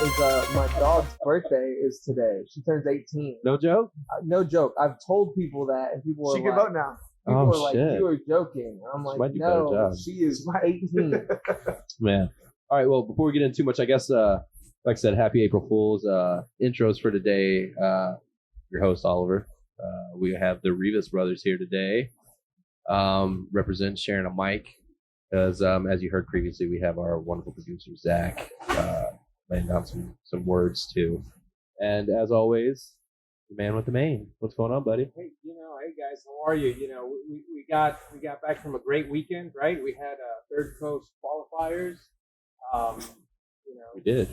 is my dog's birthday is today. She turns 18. No joke? No joke. I've told people that, and people are She can vote now. People Oh, are like, shit. you are joking. I'm She like, might do a better no, job. she is 18. Man. All right, well, before we get into too much, I guess, like I said, happy April Fools. Intros for today. Your host, Oliver. We have the Rivas brothers here today. Represent sharing a mic. Because, as you heard previously, we have our wonderful producer, Zach, laying down some words, too. And, as always, the man with the mane. What's going on, buddy? Hey, hey guys, how are you? We got back from a great weekend, right? We had Third Coast qualifiers. We did.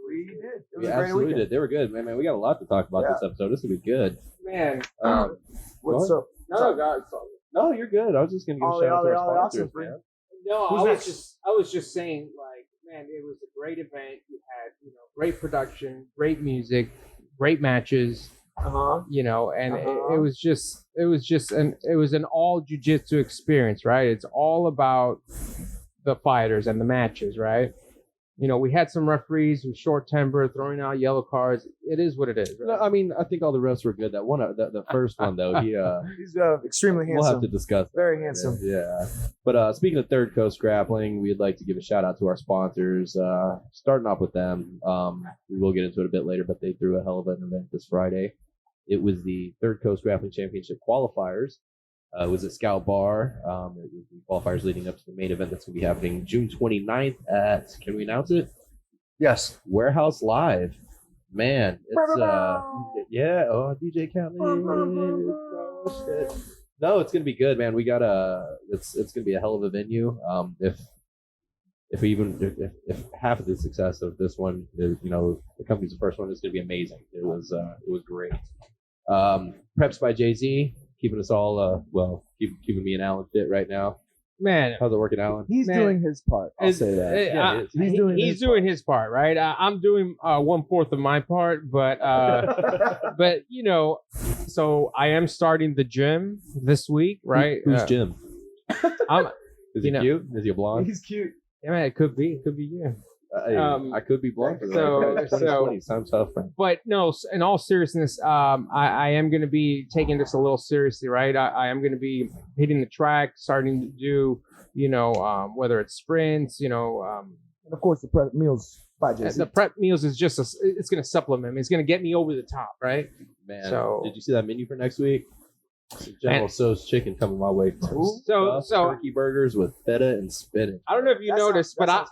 We did. It was We a great absolutely weekend. did. They were good, man. We got a lot to talk about this episode. This will be good. Man, What's Go up? no, guys. No, you're good. I was just going to give a shout out to our sponsors, Oxenfree. man. No, Who's I was just saying, like, man, it was a great event. You had, great production, great music, great matches. And it was an all jiu-jitsu experience, right? It's all about the fighters and the matches, right? We had some referees with short temper throwing out yellow cards. It is what it is. Right? No, I mean, I think all the refs were good. That one, the first one though, He's extremely handsome. we'll have to discuss. Very handsome. Yeah. But speaking of Third Coast Grappling, we'd like to give a shout out to our sponsors. Starting off with them, we will get into it a bit later, but they threw a hell of an event this Friday. It was the Third Coast Grappling Championship qualifiers. It was at Scout Bar. It was the qualifiers leading up to the main event that's going to be happening June 29th at, can we announce it? Yes. Warehouse Live. Man, it's DJ Khaled. Oh, shit. No, it's gonna be good, man. We got it's gonna be a hell of a venue. If half of the success of this one is, the company's first one, is gonna be amazing. It was great. Preps by Jay-Z, keeping us all keeping me and Alan fit right now. Man, How's it working, Alan? He's doing his part. I'll say that. He's doing his part, right? I'm doing 1/4 of my part, but so I am starting the gym this week, right? Who's Jim? I'm, Is he cute? Is he a blonde? He's cute. yeah, man, it could be you. I could be blonde. So- 2020 sounds tough, man. But no, in all seriousness, I am going to be taking this a little seriously, right? I am going to be hitting the track, starting to do, whether it's sprints, And of course, the prep meals by Jay-Z. the prep meals is just it's going to supplement me. It's going to get me over the top, right? Man, So- did you see that menu for next week? General So's chicken coming my way. So Turkey burgers with feta and spinach. I don't know if you noticed, but I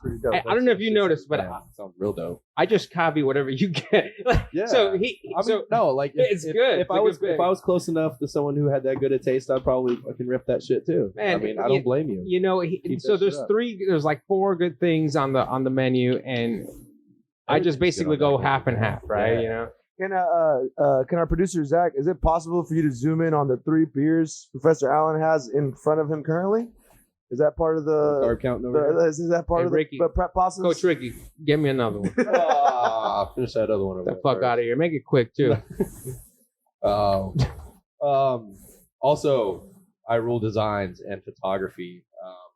don't know if you noticed, but sounds real dope. I just copy whatever you get. Yeah. So it's good. If I was close enough to someone who had that good a taste, I'd probably fucking rip that shit too. Man, I mean, I don't blame you. Keep So that shit up. there's like 4 good things on the menu, and I just basically go half and half, right? Yeah. Can our producer Zach? Is it possible for you to zoom in on the 3 beers Professor Allen has in front of him currently? Is that part of the Carb counting over here? Is that part of Ricky, the prep process? Coach Ricky, get me another one. Get Finish that other one over the there fuck first. out of here. Make it quick too. Also, I Rule Designs and Photography.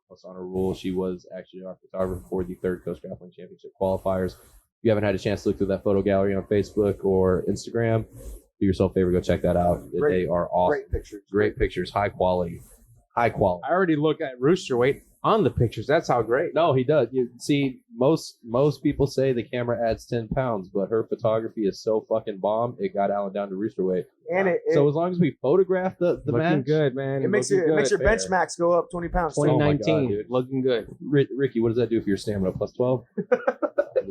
Plus, on a Rule, she was actually our photographer for the Third Coast Grappling Championship qualifiers. If you haven't had a chance to look through that photo gallery on Facebook or Instagram, do yourself a favor, go check that out. They are awesome. Great pictures, high quality. I already look at Rooster weight on the pictures. That's how great. No, he does. You see, most people say the camera adds 10 pounds, but her photography is so fucking bomb, it got Alan down to rooster weight. And so as long as we photograph the looking match, good, man. it makes your bench max go up 20 pounds. 2019, Oh my God, dude. looking good. Ricky, what does that do for your stamina? Plus 12?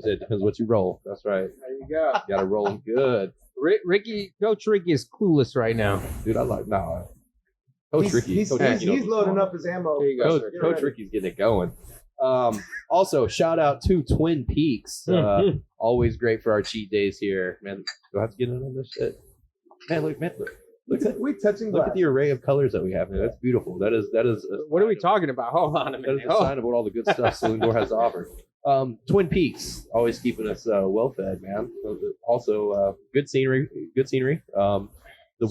It depends what you roll. That's right. There you go. You gotta roll good. Coach Ricky is clueless right now. Dude, I like, nah. Coach Ricky. He's loading up his ammo. There you go. Coach Ricky's getting it going. Also, shout out to Twin Peaks. Always great for our cheat days here. Man, do I have to get in on this shit? Look at the array of colors that we have here. That's beautiful. That is. What are we talking about? Hold on a That is minute. a sign of what all the good stuff Saloon Door has to offer. Twin Peaks, always keeping us well fed, man. Also, good scenery. The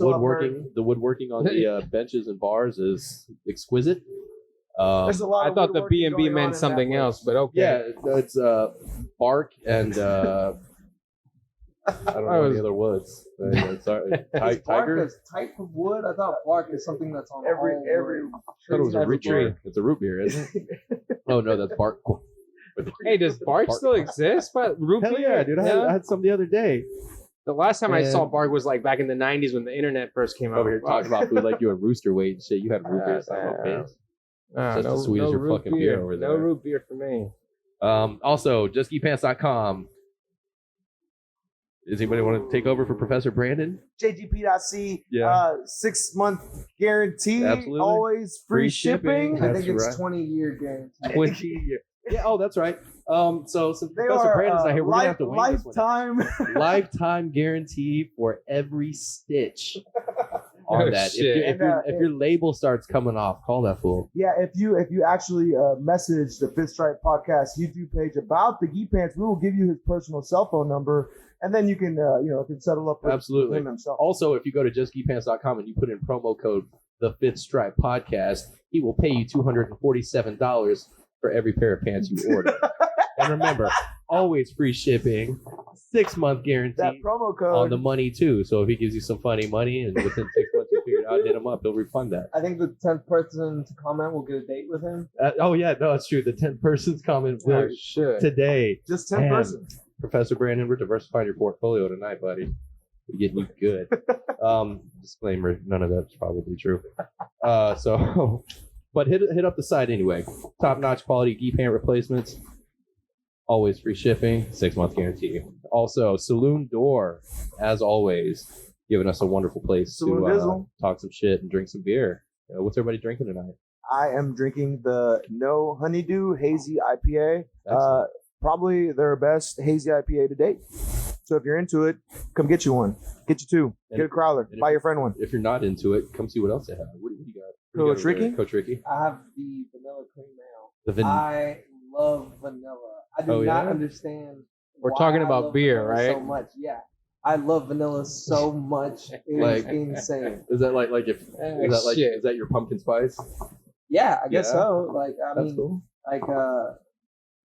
woodworking on the benches and bars is exquisite. There's a lot. I thought the B&B meant something else, but okay. Yeah, it's bark and I don't know any other woods. Sorry. Is bark Tiger? a type of wood? I thought bark is something that's on Every- all every- wood. I thought it was a root tree. beer. It's a root beer, isn't it? Oh no, that's bark. Hey, does bark still exist? But root Hell beer? yeah, dude! I had some the other day. The last time I saw And- bark was like back in the '90s when the internet first came out. Over here talking about food like you had rooster weight and shit. You had root beer. Son of a bitch. Just as sweet as your root fucking beer over there. No root beer for me. Also, justgeekpants.com. Does anybody want to take over for Professor Brandon? JGP.C. Yeah. 6-month guarantee. Absolutely. Always free Free shipping. shipping. I think That's it's right. 20-year guarantee. 20 years. Yeah. Oh, that's right. So since They Professor are Brandon's not here, we're gonna have to wait this one. lifetime. Lifetime guarantee for every stitch on Oh, that. shit. If your label starts coming off, call that fool. Yeah, if you actually message the Fifth Stripe Podcast YouTube page about the Geek Pants, we will give you his personal cell phone number, and then you can can settle up with Absolutely. him himself. Also, if you go to justgeekpants.com and you put in promo code the Fifth Stripe Podcast, he will pay you $247 for every pair of pants you order. And remember, always free shipping, 6-month guarantee That promo code on the money too. So if he gives you some funny money and within 6 months you figure it out, hit him up, he'll refund that. I think the 10th person to comment will get a date with him. Oh yeah, no, it's true. The 10 persons comment will shit. today. just 10 Man. persons. Professor Brandon, we're diversifying your portfolio tonight, buddy. We're getting you good. Disclaimer: none of that's probably true. But hit up the site anyway. Top-notch quality geek pant replacements. Always free shipping, 6-month guarantee. Also, Saloon Door, as always, giving us a wonderful place Saloon to Dizzle. talk some shit and drink some beer. What's everybody drinking tonight? I am drinking the No Honeydew Hazy IPA. Excellent. Probably their best hazy IPA to date. So if you're into it, come get you one. Get you two. And Get a crowler. and Buy your friend one. If you're not into it, come see what else they have. What do you got? What do you got Coach over there? Ricky? Coach Ricky. I have the vanilla cream ale. The I love vanilla. I do Oh, not yeah? understand. We're why talking I about love beer, vanilla right? So much, yeah. I love vanilla so much. It's Like- insane. Is that like if Shit. is that your pumpkin spice? Yeah, I guess Yeah. so. Like, I That's mean, cool. like,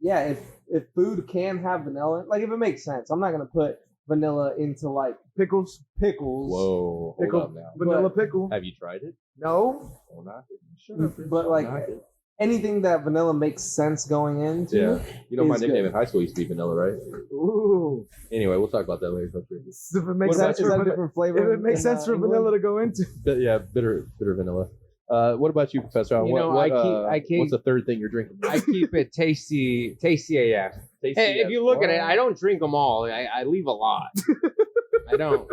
yeah. If food can have vanilla, like, if it makes sense, I'm not gonna put vanilla into like Pickles. pickles. Whoa, hold Pickle. up now. Vanilla pickle. Have you tried it? No. Oh, not it. Shut up, but like anything that vanilla makes sense going into. Yeah. You know, my is nickname good. in high school used to be Vanilla, right? Ooh. Anyway, we'll talk about that later. Coach Ricky. If it makes Is that, sense is for that a vanilla, different flavor? if it makes in, sense for England? vanilla to go into. Yeah, bitter vanilla. What about you, Professor Allen? You know, I keep- What's the third thing you're drinking? I keep it tasty AF. Tasty Hey, if as you look at it, well. I don't drink them all. I leave a lot. I don't.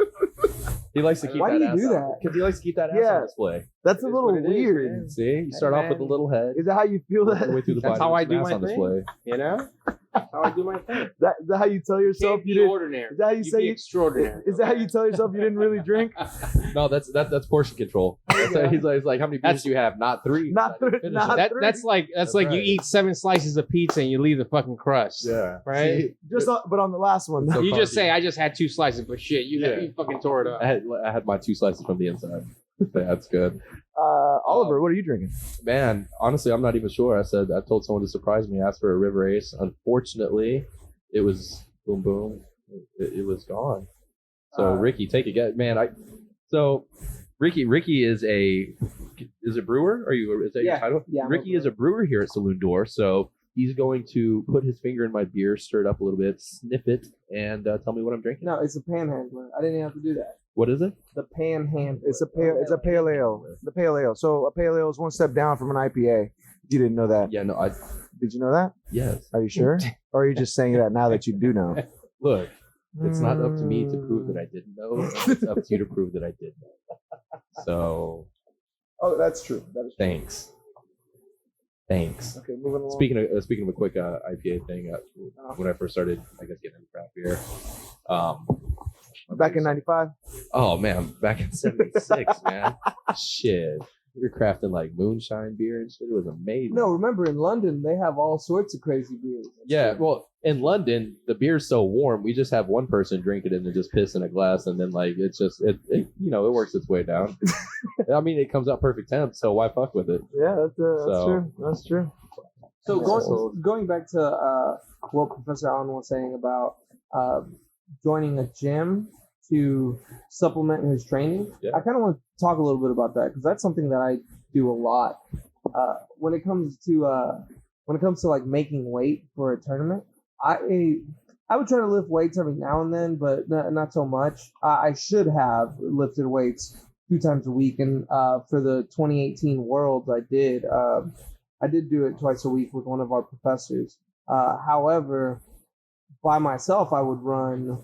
He likes to keep Why that do you ass do out. that? Because he likes to keep that ass Yeah. on display. That's a It is little what it is, weird. man. See, you start off with a little head. Is that how you feel Work that? your way through the That's body how with I some do ass my on thing. display. You know? That's how I do my thing. Is that how you tell yourself Can't you be didn't? ordinary. Is that how you You say be you? extraordinary. Is that how you tell yourself you didn't really drink? No, that's portion control. He's like, how many beers do you have? Not 3. Not I didn't three- finish not it. That, three. that's like That's you right. eat 7 slices of pizza and you leave the fucking crust. Yeah. Right? See, Just but on the last one. So You just funky. say I just had 2 slices, but shit, you Yeah. you fucking tore it up. I had my 2 slices from the inside. That's good. Oliver, what are you drinking? Man, honestly, I'm not even sure. I told someone to surprise me. I asked for a River Ace. Unfortunately, it was boom boom. It was gone. So Ricky, take a guess, man. Ricky is a brewer. Is that your Yeah, title? yeah, I'm a Ricky is a brewer here at Saloon Door. So he's going to put his finger in my beer, stir it up a little bit, sniff it, and tell me what I'm drinking. No, it's a panhandler. I didn't even have to do that. What is it? The panhandler. It's a pale ale. The pale ale. So a pale ale is one step down from an IPA. You didn't know that. Yeah, no, Did you know that? yes. Are you sure? Or are you just saying that now that you do know? Look, it's not up to me to prove that I didn't know. It's up to you to prove that I did know. So, Oh, that's true. That is true. thanks. Okay, moving along. Speaking of a quick IPA thing, when I first started, I guess getting into craft beer, Back in '95. oh man, back in '76, man, shit, we were crafting like moonshine beer and shit. It was amazing. No, remember in London they have all sorts of crazy beers. Yeah, well, in London, the beer's so warm, we just have one person drink it and then just piss in a glass, and then like it's just it works its way down. I mean, it comes out perfect temp, so why fuck with it? Yeah, that's So- true. That's true. So going back to what Professor Allen was saying about joining a gym to supplement his training. Yeah. I kind of want to talk a little bit about that because that's something that I do a lot. When it comes to like making weight for a tournament, I would try to lift weights every now and then, but not so much. I should have lifted weights 2 times a week, and for the 2018 Worlds, I did. I did do it twice a week with one of our professors. However, by myself, I would run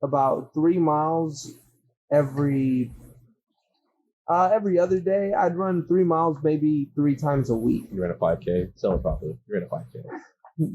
about 3 miles every other day. I'd run 3 miles maybe 3 times a week. You're in a 5K. Sell it properly. You're in a 5K.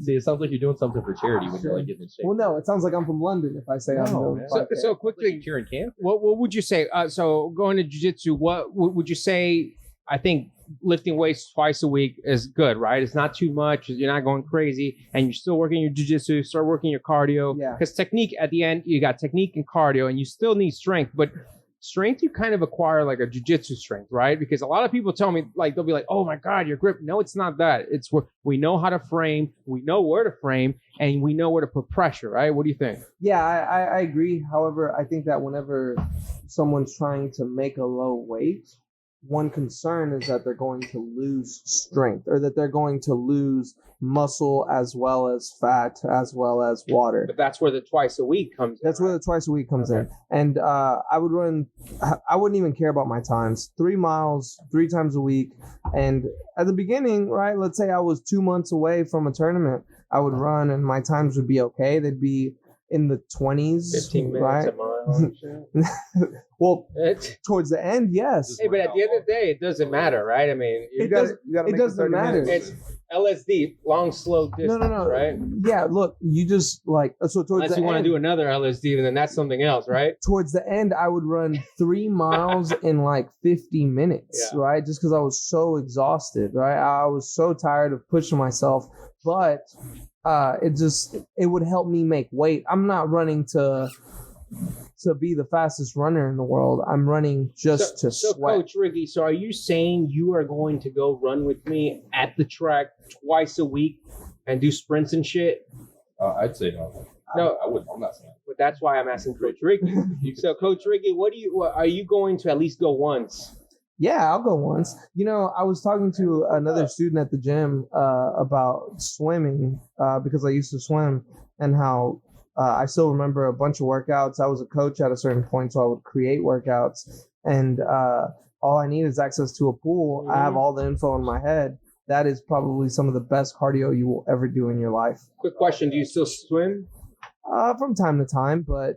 See, it sounds like you're doing something for charity when you're like getting in shape. Well, no, it sounds like I'm from London if I say I'm doing man. 5K. So quickly, You're in camp. what would you say? So going to jiu-jitsu, what would you say? I think lifting weights twice a week is good, right? It's not too much. You're not going crazy, and you're still working your jiu-jitsu, start working your cardio. Yeah. Because technique at the end, you got technique and cardio, and you still need strength, but strength you kind of acquire like a jiu-jitsu strength, right? Because a lot of people tell me, like, they'll be like, oh my God, your grip. No, it's not that. It's where we know how to frame, we know where to frame, and we know where to put pressure, right? What do you think? Yeah, I agree. However, I think that whenever someone's trying to make a low weight, one concern is that they're going to lose strength, or that they're going to lose muscle as well as fat as well as water. But that's where the twice a week comes in. That's where the twice a week comes in. And I wouldn't even care about my times. 3 miles, 3 times a week. And at the beginning, right, let's say I was 2 months away from a tournament, I would run and my times would be okay. They'd be in the 20s. 15 minutes right? a mile. Well, It's, towards the end, yes. hey, but at the end of the day, it doesn't matter, right? I mean, It doesn't matter. It's LSD, long, slow distance, No. right? Yeah, look, you just like so towards Unless the you want end, to do another LSD, then that's something else, right? towards the end, I would run 3 miles in like 50 minutes, Yeah. right? Just because I was so exhausted, right? I was so tired of pushing myself, but it would help me make weight. I'm not running to be the fastest runner in the world. I'm running just to So, sweat. Coach Ricky, so are you saying you are going to go run with me at the track twice a week and do sprints and shit? I'd say no. No. I wouldn't. I'm not saying. But that's why I'm asking Coach Ricky. So, Coach Ricky, are you going to at least go once? Yeah, I'll go once. You know, I was talking to another student at the gym about swimming because I used to swim, and how I still remember a bunch of workouts. I was a coach at a certain point, so I would create workouts, and all I need is access to a pool. I have all the info in my head. That is probably some of the best cardio you will ever do in your life. Quick question: do you still swim? From time to time, but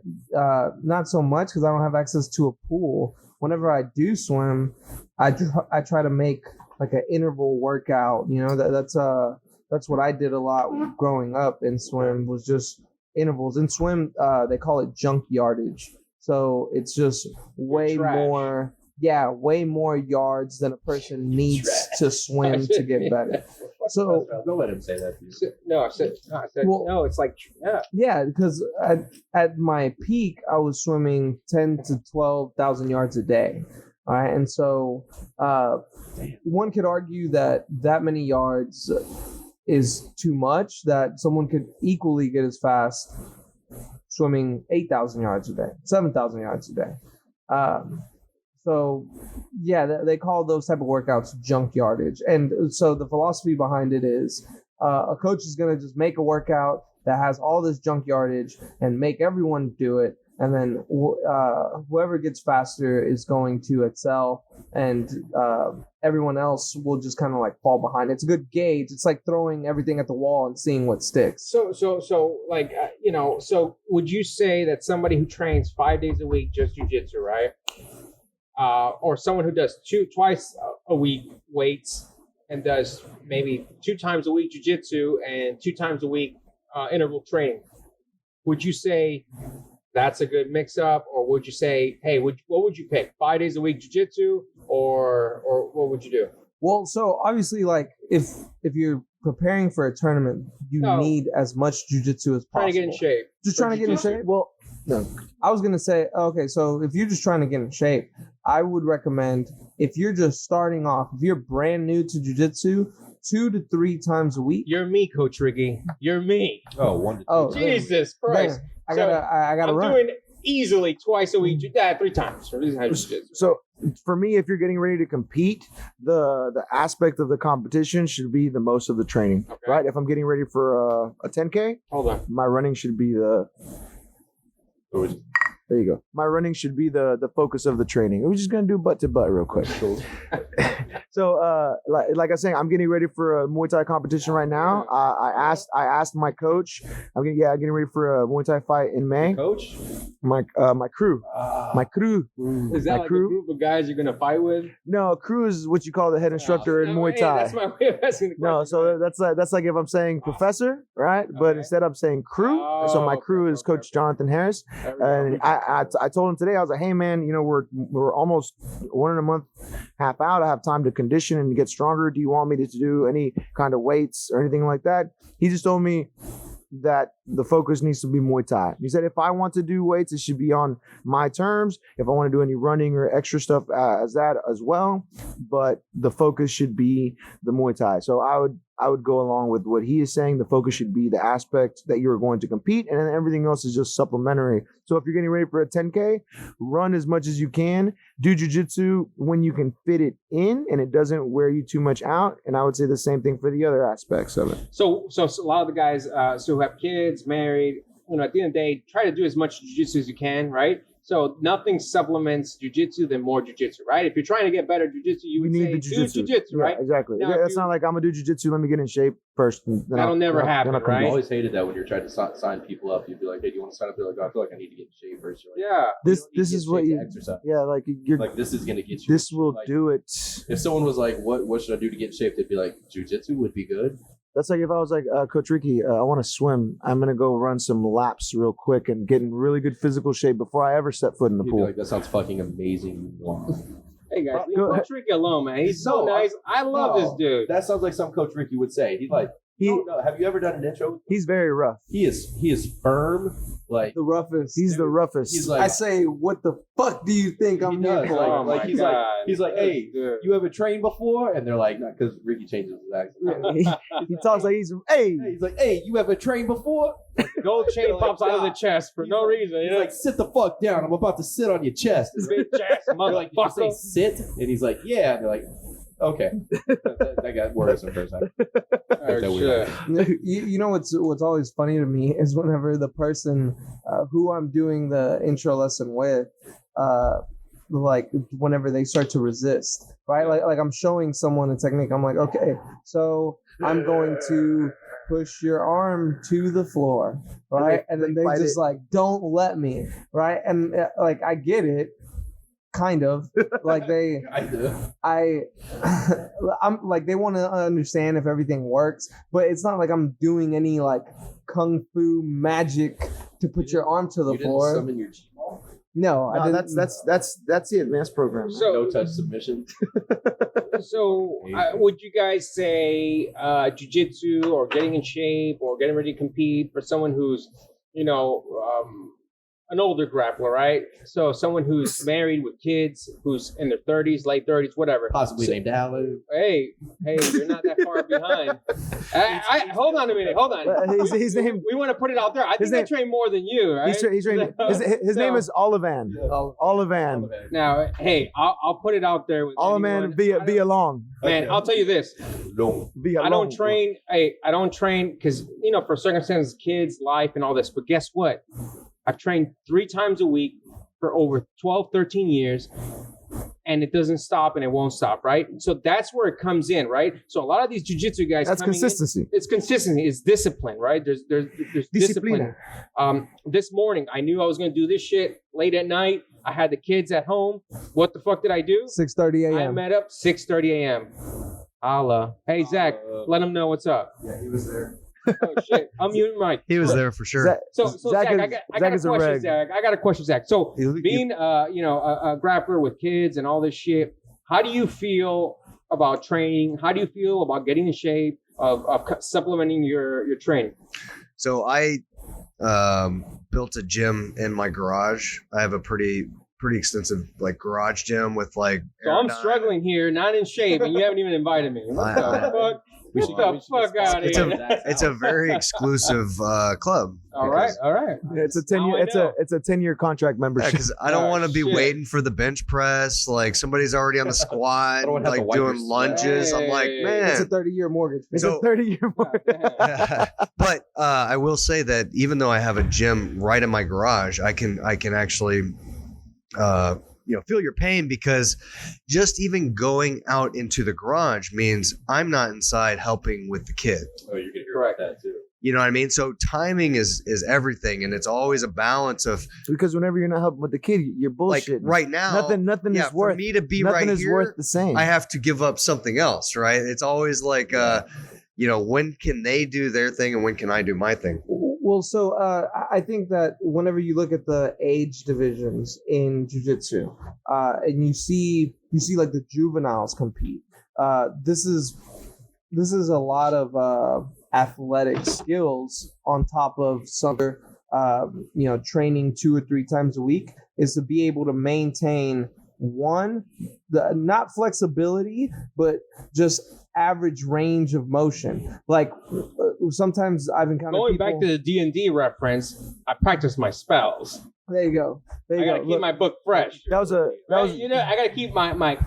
not so much because I don't have access to a pool. Whenever I do swim, I try to make like an interval workout. You know, that's what I did a lot growing up in swim, was just intervals. In swim, they call it junk yardage. So it's just way more yards than a person needs to swim to get better. So Don't let him say that to you. No, I said Well- no. It's like yeah, because at my peak, I was swimming 10 to 12,000 yards a day. All right, and so one could argue that many yards is too much, that someone could equally get as fast swimming 8,000 yards a day, 7,000 yards a day. So yeah, they call those type of workouts junk yardage. And so the philosophy behind it is a coach is going to just make a workout that has all this junk yardage and make everyone do it. And then whoever gets faster is going to excel, and everyone else will just kind of like fall behind. It's a good gauge. It's like throwing everything at the wall and seeing what sticks. So like so would you say that somebody who trains 5 days a week just jiu-jitsu, right? Or someone who does twice a week weights and does maybe 2 times a week jiu-jitsu and 2 times a week interval training, would you say that's a good mix-up, or would you say, hey, what would you pick? 5 days a week jiu-jitsu, or what would you do? Well, so obviously, like if you're preparing for a tournament, you need as much jiu-jitsu as possible. Trying to get in shape. Just trying to get in shape? Well, no. I was going to say, okay, so if you're just trying to get in shape, I would recommend, if you're just starting off, if you're brand new to jiu-jitsu, 2 to 3 times a week. You're me, Coach Ricky. You're me. Oh, 1 to 2. Oh, Jesus Christ. I gotta I'm run. doing easily twice a week. 3 times. So for me, if you're getting ready to compete, the aspect of the competition should be the most of the training, right? If I'm getting ready for a 10K, Hold on. my running should be there you go. My running should be the focus of the training. We're just gonna do butt to butt real quick. So like I was saying, I'm getting ready for a Muay Thai competition right now. I asked my coach. I'm getting ready for a Muay Thai fight in May. Coach? My crew. My crew. Is that My like crew? a group of guys you're gonna fight with? No, crew is what you call the head instructor in Muay Hey, Thai. that's my way of asking the question. No, so that's like if I'm saying professor, right? But Okay. instead I'm saying crew. So my crew is Coach Jonathan Harris, and I told him today, I was like, hey man, we're almost 1 month, half out. I have time to condition and get stronger. Do you want me to do any kind of weights or anything like that? He just told me that the focus needs to be Muay Thai. He said if I want to do weights, it should be on my terms. If I want to do any running or extra stuff as that as well, but the focus should be the Muay Thai. So I would go along with what he is saying. The focus should be the aspect that you're going to compete, and then everything else is just supplementary. So if you're getting ready for a 10K, run as much as you can. Do jiu-jitsu when you can fit it in and it doesn't wear you too much out. And I would say the same thing for the other aspects of it. So a lot of the guys who have kids, married, at the end of the day, try to do as much jiu-jitsu as you can, right? So nothing supplements jiu-jitsu than more jiu-jitsu, right? If you're trying to get better jiu-jitsu, you would say do jiu-jitsu, right? Yeah, exactly. Now, That's not like I'm gonna do jiu-jitsu. Let me get in shape first. That'll never happen, I right? always hated that when you're trying to sign people up. You'd be like, hey, do you want to sign up? They're like, oh, I feel like I need to get in shape first. You're like, Yeah. This is what you exercise. Yeah, like you're Like this is gonna get you. this will like, do it. If someone was like, what should I do to get in shape? They'd be like, jiu-jitsu would be good. That's like if I was like, Coach Ricky, I want to swim. I'm gonna go run some laps real quick and get in really good physical shape before I ever set foot in the You'd pool. be like, that sounds fucking amazing. Hey guys, leave Go Coach Ricky alone, man. He's so nice. I love this dude. That sounds like something Coach Ricky would say. He's like, no, have you ever done an intro? He's very rough. He is firm. Like The roughest. He's the roughest. he's like I say, what the fuck do you think I'm he here does, for? Oh my he's God. he's like, hey, Dude. you ever trained before? And they're like, because Ricky changes his accent. he talks like he's hey. He's like, hey, you ever trained before? Gold chain Like, pops out of the nah. chest for He's no like- reason. He's like, sit the fuck down. I'm about to sit on your chest. Bitch ass They're like, did you say motherfucker. sit? And he's like, yeah. And they're like, okay. that got worse the first time. Oh, shit. You know what's always funny to me is whenever the person who I'm doing the intro lesson with, like whenever they start to resist, right? Like I'm showing someone a technique. I'm like, okay, so I'm going to push your arm to the floor, right? And then they fight just like, don't let me, right? And like I get it. Kind of like I'm like they want to understand if everything works, but it's not like I'm doing any like kung fu magic to put your arm to the You didn't floor. summon your G-ball? No, I No, didn't. that's the advanced program. So, No touch submission. would you guys say jiu-jitsu or getting in shape or getting ready to compete for someone who's, an older grappler, right? So someone who's married with kids, who's in their 30s, late 30s, whatever. Possibly named Alan. Hey, you're not that far behind. Hold on a minute. Hold on. His name. We want to put it out there. I His think I name- train more than you, right? He's trained. His name is Olivan. Olivan. Now, hey, I'll put it out there. With Olivan anyone. via long. Man, I'll tell you this. No. Via I don't long. train. I don't train because for circumstances, kids, life, and all this. But guess what? I've trained 3 times a week for over 12, 13 years, and it doesn't stop and it won't stop, right? So that's where it comes in, right? So a lot of these jiu-jitsu guys, That's coming in, consistency. it's consistency. It's discipline, right? There's discipline. This morning, I knew I was going to do this shit late at night. I had the kids at home. What the fuck did I do? 6:30 I a.m. met up 6:30 a.m. Allah. Hey, Zach, let them know what's up. Yeah, he was there. Oh, shit. I'm muting Mike. He was there for sure. So Zach, I got a is a question, reg. Zach. I got a question, Zach. So You- being, a grappler with kids and all this shit, how do you feel about training? How do you feel about getting in shape, of supplementing your training? So I built a gym in my garage. I have a pretty extensive garage gym with So I'm struggling here, not in shape, and you haven't even invited me. What the fuck? We Get should the fuck out of It's here. it's a very exclusive club. All right. Yeah, it's a 10 Now year. I It's know. a 10-year contract membership. Because I don't Oh, want to be shit. waiting for the bench press. Like somebody's already on the squat, don't wanna have to like wipe your doing lunges. I'm like, Hey. man. It's a 30-year mortgage. It's So- a 30-year. But I will say that even though I have a gym right in my garage, I can actually feel your pain, because just even going out into the garage means I'm not inside helping with the kid. Oh, you're gonna hear about that too. You know what I mean? So timing is everything, and it's always a balance of Because whenever you're not helping with the kid, you're like bullshit. right now. Nothing yeah, is for worth. me to be Nothing right is here, worth the same. I have to give up something else, right? It's always like, when can they do their thing and when can I do my thing? Well, so I think that whenever you look at the age divisions in jiu-jitsu, and you see like the juveniles compete, this is a lot of athletic skills on top of some training 2 or 3 times a week, is to be able to maintain not flexibility, but just average range of motion. Like sometimes I've encountered Going people, back to the D&D reference, I practice my spells. there you go. I gotta keep my book fresh. That was Right? I gotta keep my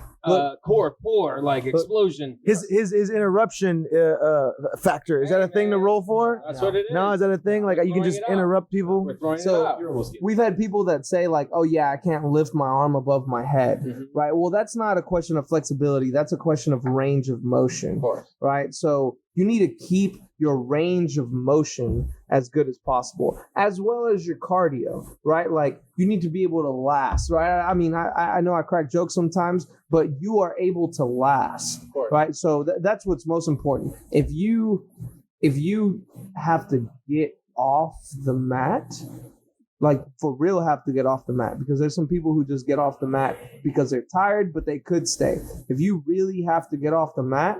core 4 like explosion. his interruption factor. Is that a thing to roll for? That's what it is. No, is that a thing? Like you can Throwing just it out. interrupt people? We're throwing So- it out. You're almost getting We've had people that say like, "Oh yeah, I can't lift my arm above my head." Mhm. Right? Well, that's not a question of flexibility. That's a question of range of motion. Of course. Right? So you need to keep your range of motion as good as possible, as well as your cardio, right? Like you need to be able to last, right? I mean, I know I crack jokes sometimes, but you are able to last, course. right? So that's what's most important. If you have to get off the mat, like for real have to get off the mat, because there's some people who just get off the mat because they're tired, but they could stay. If you really have to get off the mat,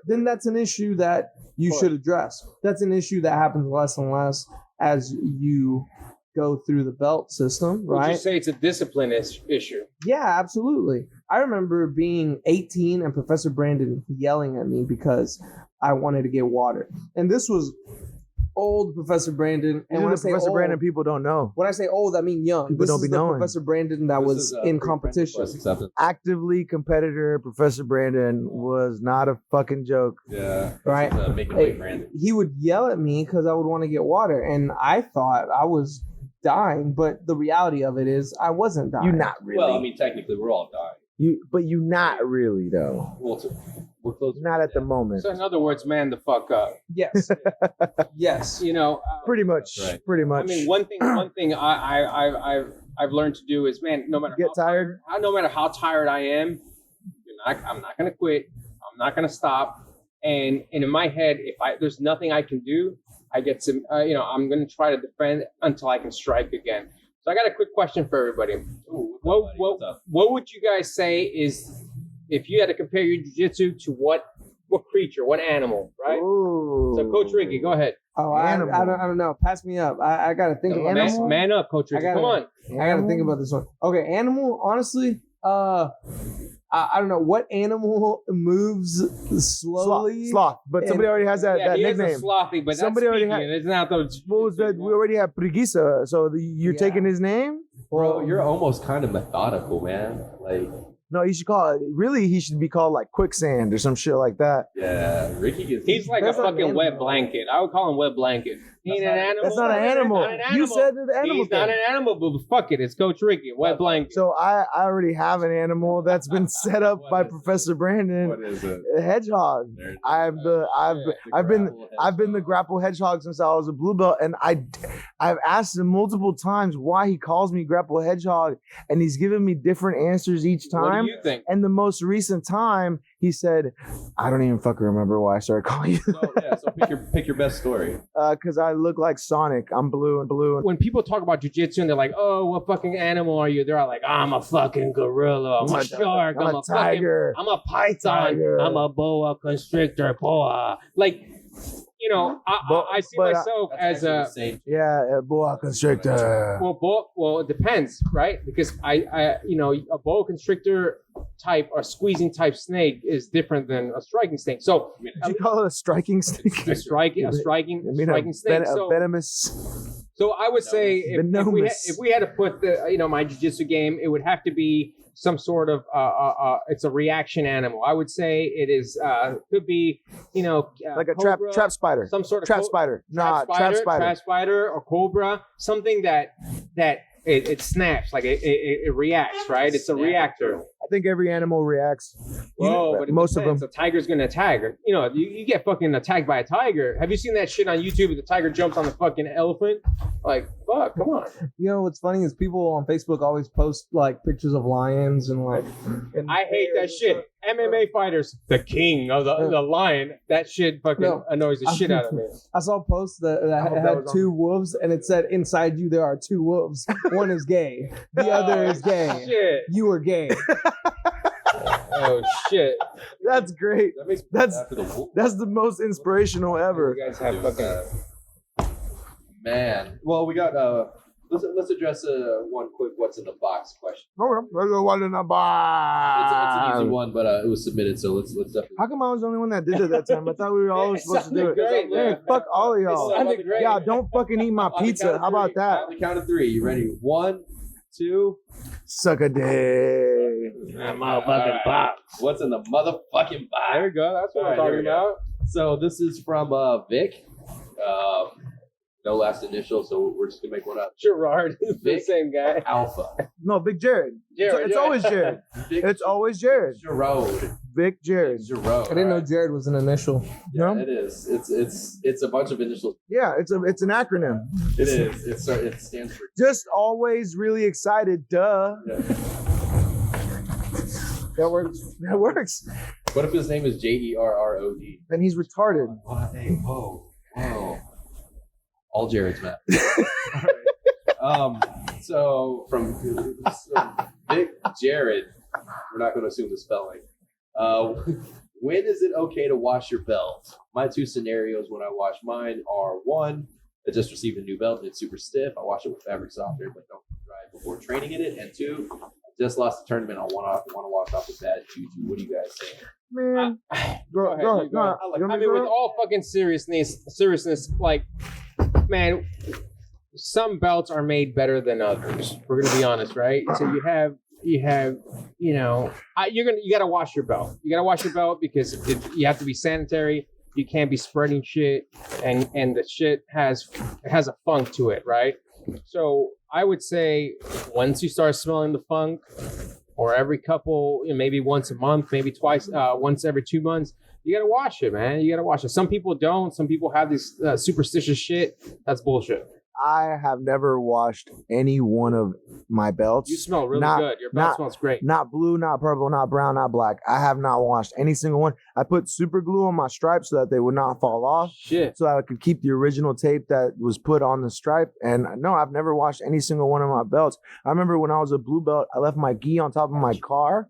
then that's an issue that you should address. That's an issue that happens less and less as you go through the belt system, Would you right? say it's a discipline issue? Yeah, absolutely. I remember being 18 and Professor Brandon yelling at me because I wanted to get water. And this was old Professor Brandon. And when I say Professor old, Brandon, people don't know. when I say old, I mean young. People This don't is be the knowing. Professor Brandon that was in competition. Actively competitor Professor Brandon was not a fucking joke. Yeah. Right. Making Hey, weight brand. he would yell at me because I would want to get water. And I thought I was dying, but the reality of it is I wasn't dying. You not really. Well, I mean, technically, we're all dying. But you not really though. Well, we're close. Not at the moment. So in other words, man the fuck up. Yes. Yes. You know, Pretty much. That's right. Pretty I much. mean, one thing I've learned to do is, man, no matter Get how tired? no matter how tired I am, I'm not gonna quit. I'm not gonna stop. And in my head, if there's nothing I can do, I get some. I'm gonna try to defend until I can strike again. So I got a quick question for everybody. Ooh, what's up? What would you guys say is, if you had to compare your jiu-jitsu to what creature, what animal, right? Ooh. So Coach Ricky, go ahead. Oh, I Animal. don't know. Pass me up. I got to think about this one. Man up, Coach Ricky. Come on. I got to think about this one. Okay, animal. Honestly, I don't know what animal moves slowly. Sloth. But somebody already has that he is a nickname. slothy, but Somebody that's already speaking. It's not the. What was that? We already have Preguiça. So you're Yeah. taking his name? Bro, you're almost kind of methodical, man. Like, No, you should call it. Really, he should be called like Quicksand or some shit like that. yeah, Ricky is. He's like That's a not an fucking wet animal. blanket. I would call him wet blanket. He ain't an animal. That's not an animal. Not an animal. You said that the animal He's not thing. an animal, but fuck it. It's Coach Ricky, wet blanket. So I already have an animal that's been set up What by is it? Professor Brandon. What is it? A hedgehog. There's- I've been the grapple hedgehog since I was a blue belt, and I've asked him multiple times why he calls me grapple hedgehog, and he's given me different answers each What time. do you think? And the most recent time, he said, "I don't even fucking remember why I started calling you." So pick your best story. Because I look like Sonic. I'm blue and blue. When people talk about jujitsu and they're like, "Oh, what fucking animal are you?" They're all like, "I'm a fucking gorilla. I'm a shark. I'm a tiger. I'm a python. Tiger. I'm a boa constrictor. Boa." Like, I see but, myself as a Yeah, a boa constrictor. well, it depends, right? Because a boa constrictor type or squeezing type snake is different than a striking snake. So Did you call it a striking snake? a striking snake. A venomous. So I would say Venomous. if we had to put my jiu-jitsu game, it would have to be some sort of it's a reaction animal. I would say it is could be like a cobra, trap spider. some sort of Trap spider. trap spider or cobra, something that it snaps, like it reacts, right? It's a reactor. I think every animal reacts. Whoa, but most of them. A tiger's gonna attack. You get fucking attacked by a tiger. Have you seen that shit on YouTube? The tiger jumps on the fucking elephant. Like, fuck, come on. What's funny is people on Facebook always post like pictures of lions and like. I hate that shit. MMA fighters, the king of the lion. That shit fucking annoys the shit out of me. I saw a post that had two wolves, and it said, "Inside you there are two wolves. One is gay. The other is gay. Shit. You are gay." Oh shit. That's great. That's the most inspirational ever. You guys have fucking Man. Well, we got let's address one quick what's in the box question. Okay, let's go one in the box. It's an easy one, but it was submitted, so let's definitely. How come I was the only one that did it that time? I thought we were all supposed to do it. great, Man, fuck all of y'all. sounded great. Yeah, don't fucking eat my On the pizza. count of How about three. that? On the count of three. You ready? 1, 2. Suck a dick. Motherfucking box. What's in the motherfucking box? There we go. That's what All I'm right, here talking we go. about. So this is from Vic. No last initial, so we're just gonna make one up. Gerard is the Vic. same guy. Alpha. No, Big Jared. It's always Jared. Vic It's always Jared. Gerard. Vic Jared. Gerard. I didn't know Jared was an initial. Yeah, No? it is. It's a bunch of initials. Yeah, it's an acronym. It is. It stands for. Just always really excited. Duh. Yeah. That works. That works. What if his name is JERROD? Then he's retarded. Hey, whoa. All Jared's mad. So from Vic Jared, we're not going to assume the spelling. When is it okay to wash your belt? My two scenarios when I wash mine are: 1, I just received a new belt and it's super stiff. I wash it with fabric softener, but don't dry it before training in it. And 2, I just lost a tournament. I want to wash off the bad juju. What do you guys say? Man. Go ahead, Go. you go. You want I me to mean, go? with all fucking seriousness, like, man, some belts are made better than others. We're gonna be honest, right? So you have, you gotta wash your belt. You gotta wash your belt because you have to be sanitary. You can't be spreading shit, and the shit has a funk to it, right? So I would say once you start smelling the funk, or every couple, maybe once a month, maybe twice, once every 2 months, you gotta wash it, man. You gotta wash it. Some people don't. Some people have this superstitious shit. That's bullshit. I have never washed any one of my belts. You smell really Not- good. Your belt smells great. Not blue, not purple, not brown, not black. I have not washed any single one. I put super glue on my stripes so that they would not fall off, Shit. so I could keep the original tape that was put on the stripe. And no, I've never washed any single one of my belts. I remember when I was a blue belt, I left my gi on top of my car.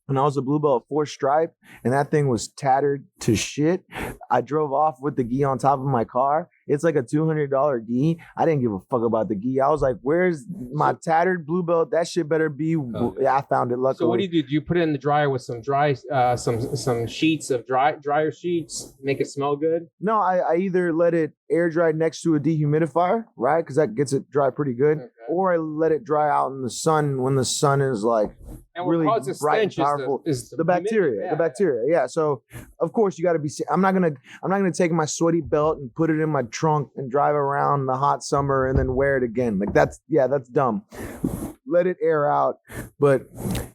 And I was a blue belt 4 stripe, and that thing was tattered to shit. I drove off with the gi on top of my car. It's like a $200 gi. I didn't give a fuck about the gi. I was like, "Where's my tattered blue belt? That shit better be." Yeah, I found it. Luckily. So what do? Do you put it in the dryer with some some sheets of dryer sheets, make it smell good? No, I either let it air dry next to a dehumidifier, right? Because that gets it dry pretty good. Okay. Or I let it dry out in the sun when the sun is like And what really causes bright and stench powerful. is the bacteria. Yeah. The bacteria. Yeah. So of course you got to be. I'm not gonna take my sweaty belt and put it in my trunk and drive around the hot summer and then wear it again. Like that's dumb. Let it air out, but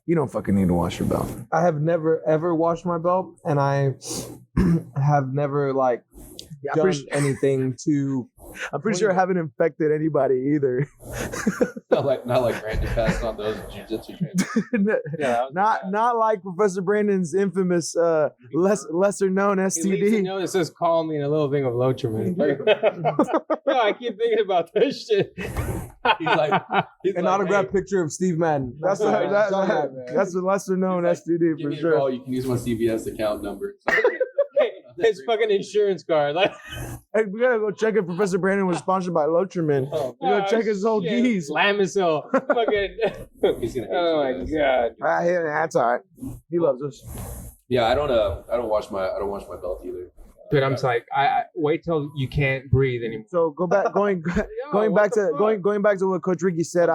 you don't fucking need to wash your belt. I have never ever washed my belt, and I have never Yeah, done anything to. I'm pretty sure I haven't infected anybody either. Not like Brandon passed on those jiu-jitsu trainers. Not like Professor Brandon's infamous lesser known He leaves a STD. note that says "Call me" and a little thing of Locherman. No, I keep thinking about that shit. He's An like, autographed hey, picture of Steve Madden. That's what that's the lesser known He's like, STD give for me a sure. call. You can use my CVS account number. his fucking insurance card. Like, Hey, we gotta go check if Professor Brandon was sponsored by Lotrimin. We gotta check his old geese. Lamisol. Fucking. He's gonna hate Oh you my guys. god. That's all right. He loves us. Yeah, I don't wash my belt either. Dude, I'm like, I wait till you can't breathe anymore. So going back to what Coach Ricky said.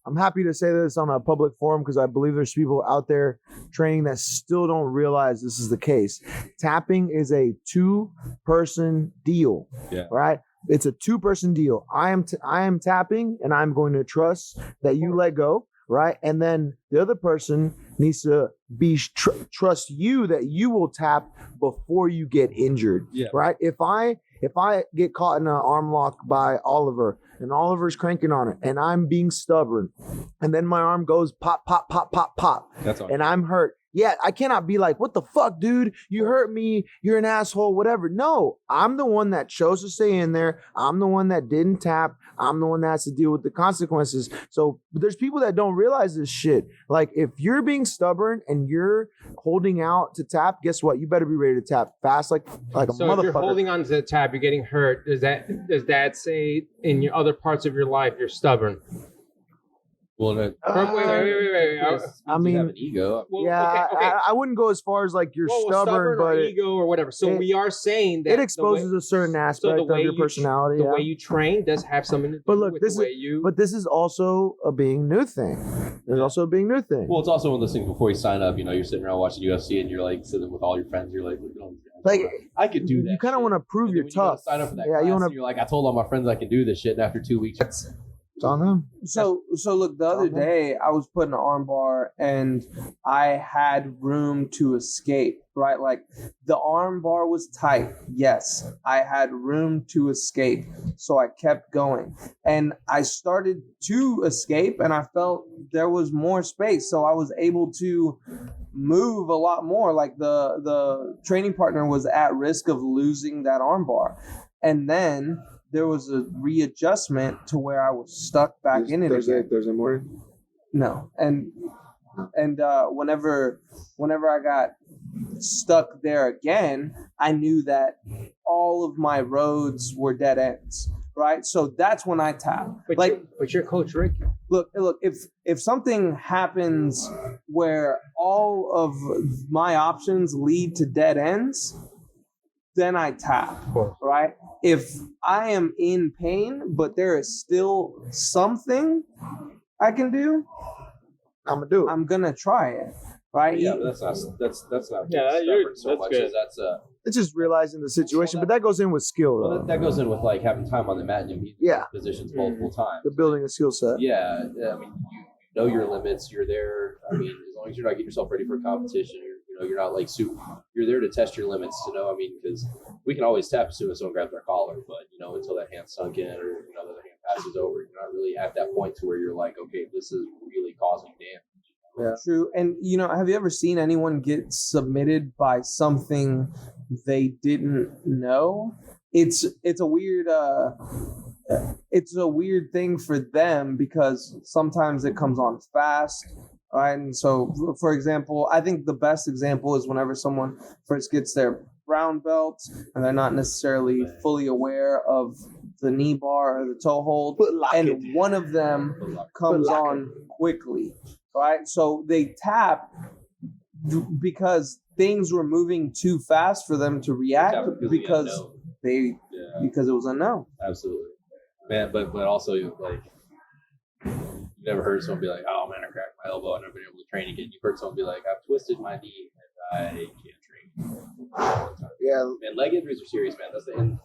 I'm happy to say this on a public forum because I believe there's people out there training that still don't realize this is the case. Tapping is a 2-person deal. Yeah. Right? It's a 2-person deal. I am tapping, and I'm going to trust that you let go. Right, and then the other person needs to trust you that you will tap before you get injured. Yeah. Right. If I get caught in an arm lock by Oliver and Oliver's cranking on it and I'm being stubborn, and then my arm goes pop, pop, pop, pop, pop, That's all. and I'm hurt. Yeah, I cannot be like, what the fuck, dude? You hurt me. You're an asshole, whatever. No, I'm the one that chose to stay in there. I'm the one that didn't tap. I'm the one that has to deal with the consequences. So there's people that don't realize this shit. Like, if you're being stubborn and you're holding out to tap, guess what? You better be ready to tap fast like a So motherfucker. if you're holding on to the tab, you're getting hurt. Does that say in your other parts of your life you're stubborn? Well, Wait. I mean, you have an ego. Well, yeah, okay. I wouldn't go as far as like you're Well, stubborn, or but ego or whatever. So it- we are saying that it exposes a certain aspect of your personality. The yeah. way you train does have something to do But look, with this the way you. But this is also a being new thing. There's also a being new thing. Well, it's also one of those things before you sign up. You know, you're sitting around watching UFC and you're like sitting with all your friends. You're like, look at all these guys. Like, I could do that. you kind of want to prove And then you're when you go to tough. sign up for that Yeah, class, you want and to. you're like, I told all my friends I could do this shit, and after 2 weeks, It's on them. So look, the other day I was putting an arm bar and I had room to escape, right? Like the arm bar was tight. Yes, I had room to escape. So I kept going and I started to escape and I felt there was more space. So I was able to move a lot more. Like the training partner was at risk of losing that arm bar. And then there was a readjustment to where I was stuck back in it again. Thursday morning. No, and whenever I got stuck there again, I knew that all of my roads were dead ends. Right, so that's when I tap. But you're Coach Rick. Look. If something happens where all of my options lead to dead ends, then I tap. Right. If I am in pain, but there is still something I can do, I'm gonna do it. I'm gonna try it. Right. yeah, but that's not Yeah, stubborn so that's much good. as that's It's just realizing the situation, but that goes in with skill, well, though. that goes in with like having time on the mat and you meet Yeah. positions multiple times. The building a skill set. Yeah, I mean, you know your limits. You're there. I mean, as long as you're not getting yourself ready for a competition, you're not like you're there to test your limits. To know, I mean, because we can always tap as soon as someone grabs our collar, but until that hand's sunk in or the other hand passes over, you're not really at that point to where you're like, okay, this is really causing damage. Yeah. True. And have you ever seen anyone get submitted by something they didn't know? It's a weird thing for them because sometimes it comes on fast. Right? And so, for example, I think the best example is whenever someone first gets their brown belt and they're not necessarily fully aware of the knee bar or the toe hold, and one of them comes on quickly, right? So they tap because things were moving too fast for them to react because it was unknown. Absolutely, man. But also like. You've never heard someone be like, "Oh man, I cracked my elbow. I've never been able to train again." You've heard someone be like, "I've twisted my knee and I can't train." Yeah. And leg injuries are serious, man.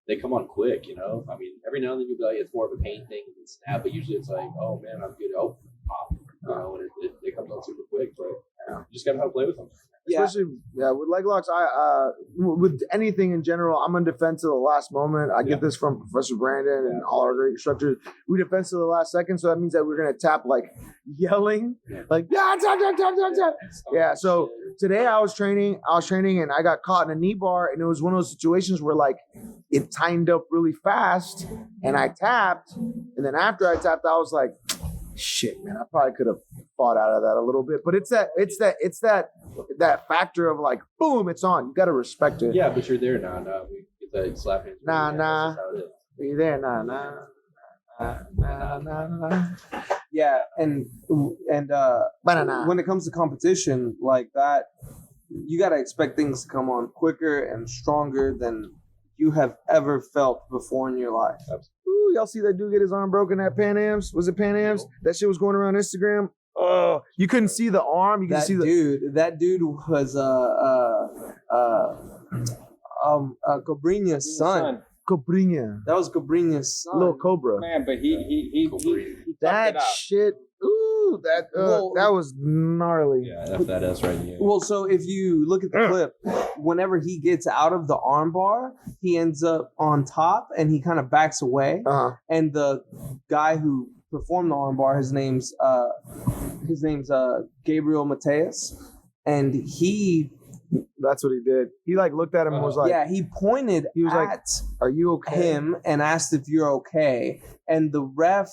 They come on quick. I mean, every now and then you'll be like, it's more of a pain thing than snap, but usually it's like, "Oh man, I'm good." Oh, pop. And it comes on super quick. But you just gotta know how to play with them. Especially with leg locks, I with anything in general, I'm in defense to the last moment. I get this from Professor Brandon and all our great instructors. We defense to the last second, so that means that we're gonna tap like yelling, like tap. Yeah. So today I was training and I got caught in a knee bar, and it was one of those situations where like it tightened up really fast, and I tapped, and then after I tapped, I was like, shit, man, I probably could have fought out of that a little bit. But it's that factor of like, boom, it's on. You got to respect it. Yeah, but you're there now. Now we get that slap hands. Nah. That's how it is. Are you there? Nah. Yeah, and Banana. when it comes to competition like that, you got to expect things to come on quicker and stronger than you have ever felt before in your life. Ooh, y'all see that dude get his arm broken at Pan Am's? Was it Pan Am's? That shit was going around Instagram. Oh, you couldn't see the arm. You could see the That dude was Cobrina's son. Cobrinha. That was Cobrina's son. Little Cobra. Man, but he That shit. Ooh, that was gnarly. Yeah, that's that S right here. Well, so if you look at the clip, whenever he gets out of the armbar, he ends up on top and he kind of backs away. And the guy who performed the armbar, his name's Gabriel Mateus, and that's what he did. He like looked at him and was like, he pointed he was at like, "Are you okay?" him and asked if you're okay. And the ref,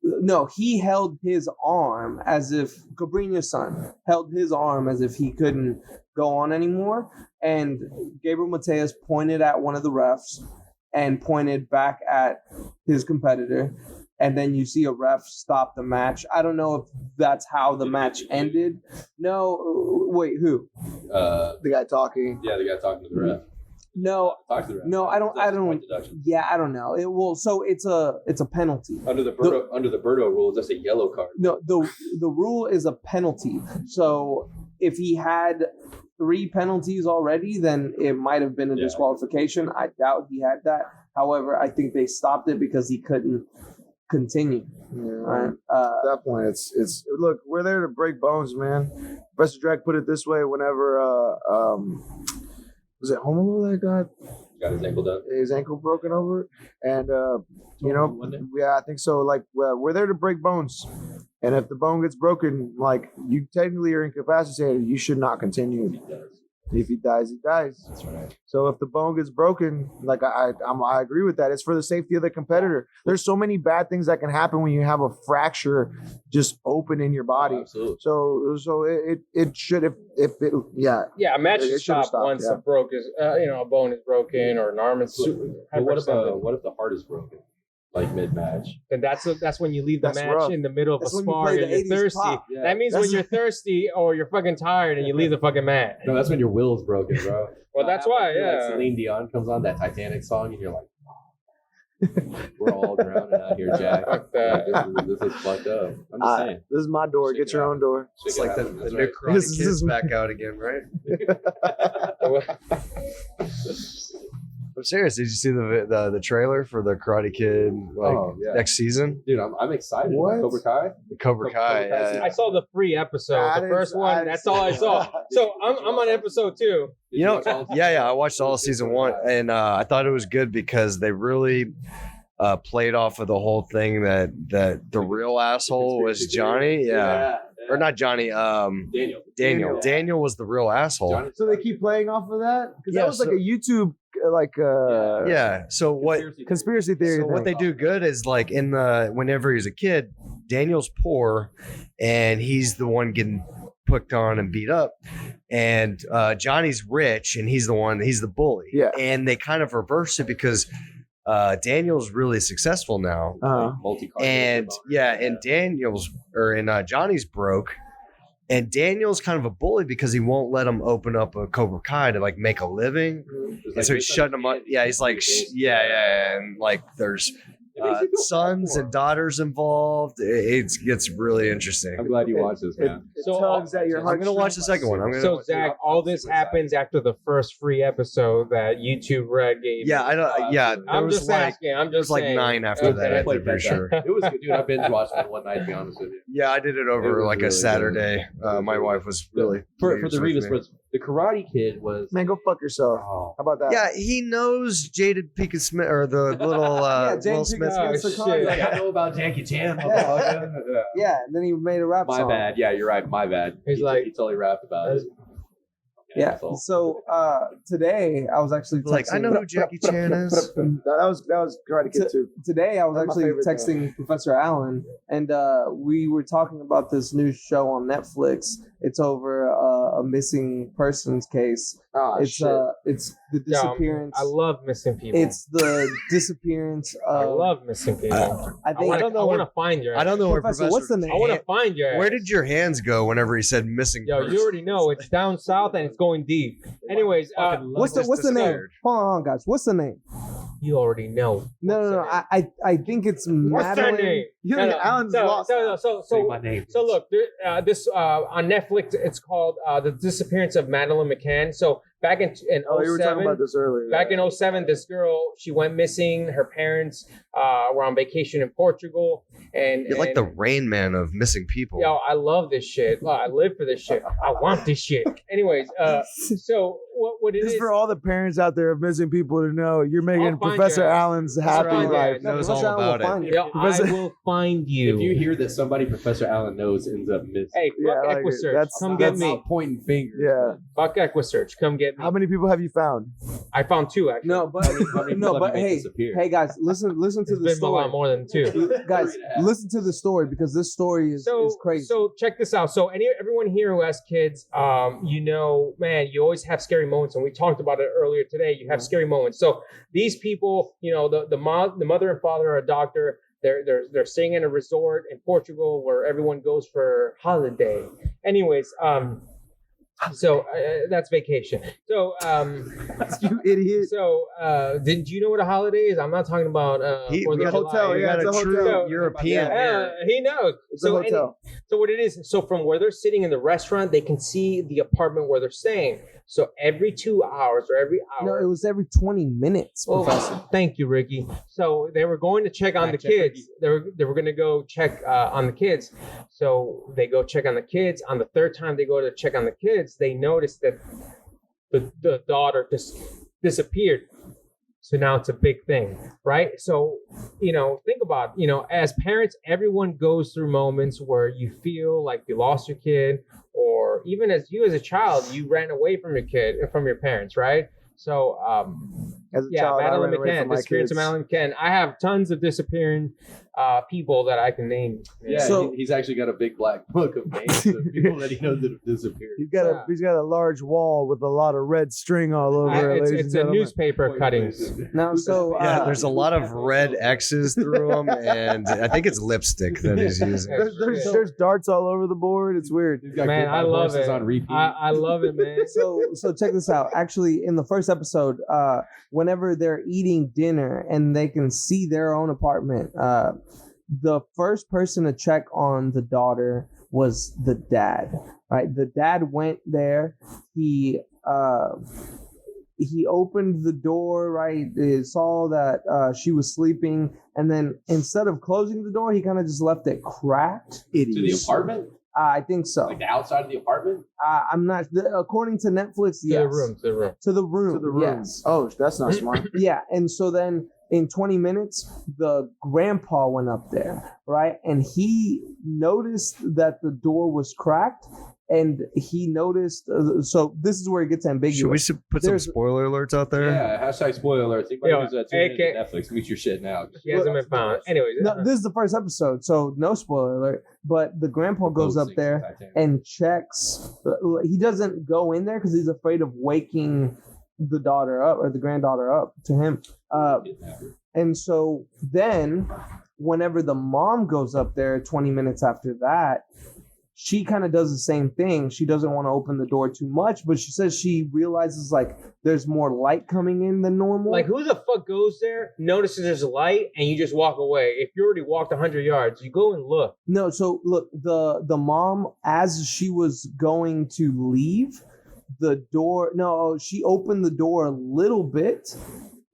no, he held his arm as if Cobrina's son held his arm as if he couldn't go on anymore. And Gabriel Mateus pointed at one of the refs and pointed back at his competitor. And then you see a ref stop the match. I don't know if that's how the match ended. No, wait, who? The guy talking. Yeah, the guy talking to the ref. No, Talk to the ref. no, I don't. Yeah, I don't know. So it's a penalty. Under the Birdo rules, that's a yellow card. No, the rule is a penalty. So if he had 3 penalties already, then it might have been a disqualification. I doubt he had that. However, I think they stopped it because he couldn't continue. Right? At that point, it's look, we're there to break bones, man. Professor Drake put it this way whenever was it Homolo that got his ankle done? his ankle broken over? And I think so. Like, we're there to break bones. And if the bone gets broken, like, you technically are incapacitated, you should not continue. If he dies, he dies. That's right. So if the bone gets broken, like I agree with that. It's for the safety of the competitor. There's so many bad things that can happen when you have a fracture just open in your body. Oh, absolutely. So it should if it a match it should should've stop stopped, once yeah. a bone is broken or an arm is. But what if the heart is broken, like mid match? And that's when you leave the That's match rough. in the middle of That's a when you spar play and the you're 80s thirsty. pop. Yeah. That means when you're thirsty or you're fucking tired and you leave the fucking match. No, that's when your will's broken, bro. Well, that's why, Like yeah. Celine Dion comes on that Titanic song, and you're like, we're all drowning out here, Jack. Fuck that. This is fucked up. I'm just saying. this is my door. Shake Get it your out. own door. Shake It's it like out. the That's new right. Karate This Kid's is- back out again, right? I'm serious. Did you see the trailer for the Karate Kid next season? Dude, I'm excited. What? Cobra Kai? The Cobra Kai. Kai. I saw the free episode, I the didn't- first I one. didn't That's see all I that. saw. So I'm on episode 2. You know, yeah, I watched all of season 1, and I thought it was good because they really played off of the whole thing that the real asshole was Johnny. Yeah. Or not Johnny. Daniel. Daniel was the real asshole. Johnny- So they keep playing off of that because Yeah, that was like so- a YouTube Yeah. So what? conspiracy theory. So what they thing. do good is like whenever he's a kid, Daniel's poor, and he's the one getting picked on and beat up, and Johnny's rich, and he's the bully. Yeah. And they kind of reverse it because Daniel's really successful now, Multi-card. and Johnny's broke. And Daniel's kind of a bully because he won't let him open up a Cobra Kai to like make a living. And so he's shutting him up. Yeah, he's like, and like there's sons and daughters involved. It gets really interesting. I'm glad you watched this, man. It So, tugs at your I'm heart. gonna watch the second one. So Zach, all this happens after the first free episode that YouTube Red gave. Yeah, I don't. Yeah, there I'm was just like asking. I'm there just was like saying. 9 after Okay. that. I'm Like pretty sure. It was good, dude. I binge watched it one night, to be honest with you. Yeah, I did it over It was like really a Saturday. My wife was really For pleased the with Revis me. brothers, the Karate Kid was. Man, go fuck yourself. Oh, How about that? Yeah, he knows Jaded Pinkett Smith or the little Yeah, Will James Smith. Pinkett Smith's Oh, the shit. con- I know about Jackie Chan. Yeah, and then he made a rap My song. bad. Yeah, you're right. My bad. He's like- he totally rapped about it. Yeah. asshole. So today I was actually texting, Like, I know who Jackie Chan is. That was hard to get to. Today I was That's my actually favorite, texting Professor Allen, and we were talking about this new show on Netflix. It's over a missing persons case. Oh, It's the disappearance. I love missing people. It's the disappearance I of. love missing people. I think. I want to find your. I don't know where Professor, what's the name? I want to find your. Where did your hands go whenever he said missing? Yo, person? you already know it's down south and it's going deep. Anyways, What's the name? disappeared. Hold on, guys. What's the name? you already know. No. I think it's What's Madeline. her name? You think Alan's lost? Say my name. So look, this on Netflix, it's called The Disappearance of Madeline McCann. So back in Oh, you were talking 07, about this earlier. back in 07, this girl, she went missing. Her parents were on vacation in Portugal, and You're like the Rain Man of missing people. yo, I love this shit. I live for this shit. I want this shit. Anyways, so what it This is? is for all the parents out there of missing people to know. You're I'll making find Professor your ass. Allen's I'll happy find your life. ass. knows Professor all Allen will about it. find you. Yo, I Professor- will find you. If you hear that somebody Professor Allen knows ends up missing, Hey, Yeah, fuck I like it. Equisearch. That's- Come that's- get me. pointing fingers. Yeah. Fuck Equisearch. Come get me. How many people have you found? I found two actually. No, but no, but hey, disappear? hey guys, listen to It's the been a story. lot more than two. Guys, listen to the story because this story is crazy. So check this out. So everyone here who has kids, you know, man, you always have scary moments, and we talked about it earlier today. You have scary moments. So these people, you know, the mother and father are a doctor. They're staying in a resort in Portugal where everyone goes for holiday. Anyways, so that's vacation. So You idiot. so did you know what a holiday is? I'm not talking about He, Fourth we of got July. hotel, we yeah, got it's a a true hotel. European. He knows. It's a hotel. So what it is, so from where they're sitting in the restaurant, they can see the apartment where they're staying. So every 2 hours or every no, hour. it was every 20 minutes, Oh, Professor. thank you, Ricky. So they were going to check on the Fact check, kids. They were going to go check on the kids. So they go check on the kids. On the third time they go to check on the kids, they notice that the daughter just disappeared. So now it's a big thing, right? So, you know, think about, you know, as parents, everyone goes through moments where you feel like you lost your kid, or even as a child, you ran away from your kid, from your parents, right? So, As a yeah, child, I Madeline ran away McCann, from my Disappearance kids. of Madeline McCann. I have tons of disappearing people that I can name. Yeah, So- he's actually got a big black book of names of people that he knows that have disappeared. He's got a large wall with a lot of red string all over it, ladies and It's a gentlemen. newspaper cuttings. Now, so Yeah, there's a lot of red X's through them, and I think it's lipstick that he's using. There's darts all over the board. It's weird. He's got Man, Goodbye I love Horses it. on repeat. I love it, man. so check this out. Actually, in the first episode, whenever they're eating dinner and they can see their own apartment, the first person to check on the daughter was the dad. Right, the dad went there. He opened the door. Right, saw that she was sleeping, and then instead of closing the door, he kind of just left it cracked. to the apartment? I think so. Like the outside of the apartment? I'm not. According to Netflix, To yes. the room, to the room. To the room. To the room. Yes. Oh, that's not smart. Yeah. And so then in 20 minutes, the grandpa went up there, right? And he noticed that the door was cracked. And he noticed. So this is where it gets ambiguous. Should we put some There's- spoiler alerts out there? Yeah, hashtag spoiler alerts. Anybody Yo, who's tuning AK into Netflix, mute your shit now. He hasn't been found. Anyways, No, this is the first episode, so no spoiler alert. But the grandpa goes up there and checks. He doesn't go in there because he's afraid of waking the daughter up or the granddaughter up to him. And so then, whenever the mom goes up there 20 minutes after that, she kind of does the same thing. She doesn't want to open the door too much, but she says she realizes like there's more light coming in than normal. like who the fuck goes there, notices there's a light, and you just walk away? If you already walked 100 yards, you go and look. No, so look, the mom, as she was going to leave, the door, no, she opened the door a little bit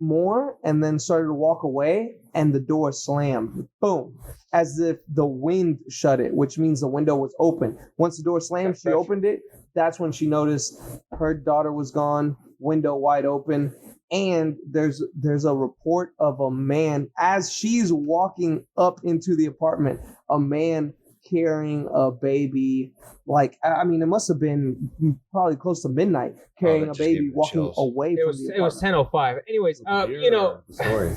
more and then started to walk away, and the door slammed. Boom. As if the wind shut it, which means the window was open. Once the door slammed, she opened it. That's when she noticed her daughter was gone, window wide open. And there's a report of a man, as she's walking up into the apartment, a man carrying a baby. Like, I mean, it must have been probably close to midnight, carrying that a just gave baby me walking chills. away It from was the it was apartment. 10:05. Anyways, you know, Story.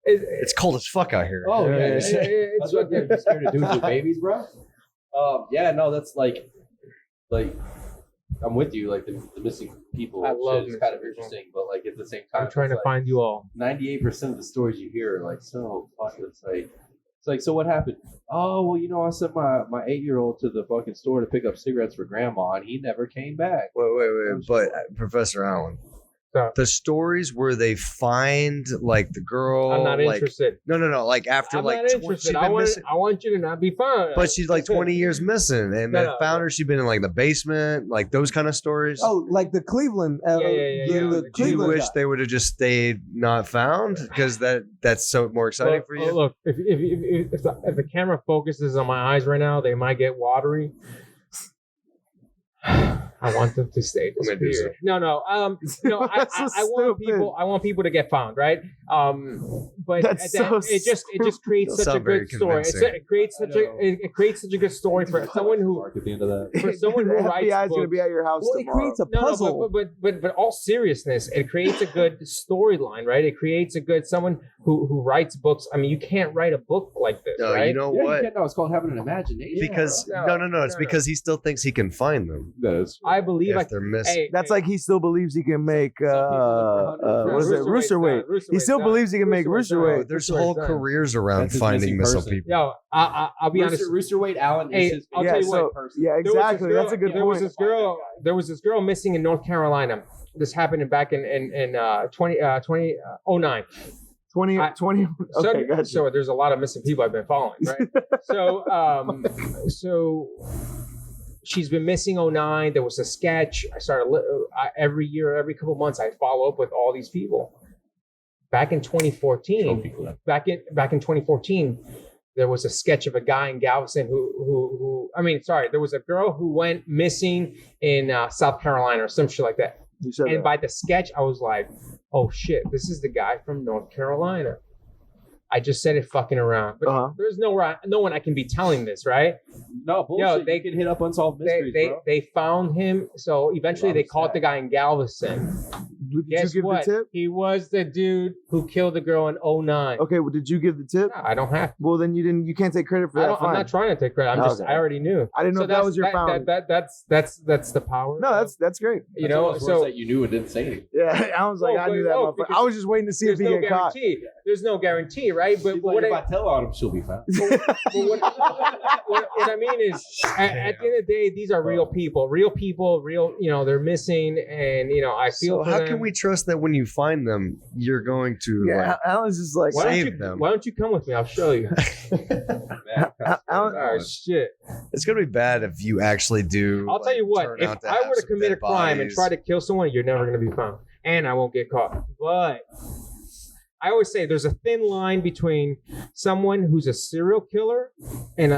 It's cold as fuck out here. Oh, yeah. it's That's what you're scared of doing with babies, bro? Yeah, no, that's like, I'm with you. Like, the missing people I love shit is kind of missing people. interesting, but, like, at the same time, I'm trying to it's find you all. 98% of the stories you hear are like, so fuck, it's like, so what happened? Oh, well, you know, I sent my 8-year-old to the fucking store to pick up cigarettes for grandma, and he never came back. Wait. But Professor Allen, So- the stories where they find like the girl, I'm not like interested. no, like after I'm like not 20, interested. she'd I been want missing, I want you to not be fun. but she's like 20 years missing, and No, they no, found her. She'd been in like the basement, like those kind of stories. Oh, like the Cleveland. Yeah. The Do you Cleveland wish guy. they would have just stayed not found? Because that's so more exciting Look, for you. Look, if the camera focuses on my eyes right now, they might get watery. I want them to stay I'm gonna do disappeared. No. I That's so stupid. I want people to get found, right? But That's it just creates Those such a sound very good story. convincing. It creates such a good story for someone who Mark at the end of that. for someone who the writes FBI is going to books. be at your house Well, it tomorrow. creates a No, puzzle. but all seriousness, it creates a good storyline, right? It creates a good someone who writes books. I mean, you can't write a book like this, No, right? you know Yeah, what? you can't know. It's called having an imagination. Because No, no, it's no. because he still thinks he can find them I believe if they're missing. Hey, That's hey, like he still believes he can make people look for hundreds. what is it, Rooster Roosterweight. Weight's He still done. believes he can make Rooster Roosterweight. Weight's There's Rooster whole Weight's done. careers around That's his finding missing missing person. people. Yo, I'll be honest. Rooster Weight Allen Hey, is his I'll yeah, tell you so what. yeah, There was this exactly. girl- That's a good there was point. There was this girl missing in North Carolina. This happened back in 2009. 20. Okay, gotcha. So there's a lot of missing people I've been following, right? so she's been missing 09. There was a sketch. Every year, every couple months, I follow up with all these people. Back in 2014, back in 2014, there was a sketch of a guy in Galveston there was a girl who went missing in South Carolina or some shit like that. You said And that. by the sketch, I was like, oh shit, this is the guy from North Carolina. I just said it fucking around. But there's no one I can be telling this, right? No, bullshit. Yo, they can hit up unsolved mysteries, bro. They found him. So eventually they caught the guy in Galveston. Did Guess you give what? the tip? He was the dude who killed the girl in 09. Okay, well, did you give the tip? No, I don't have to. Well, then you can't take credit for that. I'm not trying to take credit. Okay. I already knew. I didn't know if that was your found. That's the power. No, that's great. you know. So that you knew and didn't say anything. Yeah, I was like, Well, I knew but- that. oh, motherfucker. because I was just waiting to see if there's he no get caught. guarantee. There's no guarantee, right? But She's what like, if I I tell on him, she'll be found. what I mean is, at the end of the day, these are real people. Real, they're missing, and I feel. So for how them. can we trust that when you find them, you're going to Yeah, Alan's just like, save them? Why don't you come with me? I'll show you. Alan, Oh shit! It's gonna be bad if you actually do. I'll tell you what. turn If out to I have were to some commit a dead crime and bodies. try to kill someone, you're never going to be found, and I won't get caught. But I always say there's a thin line between someone who's a serial killer and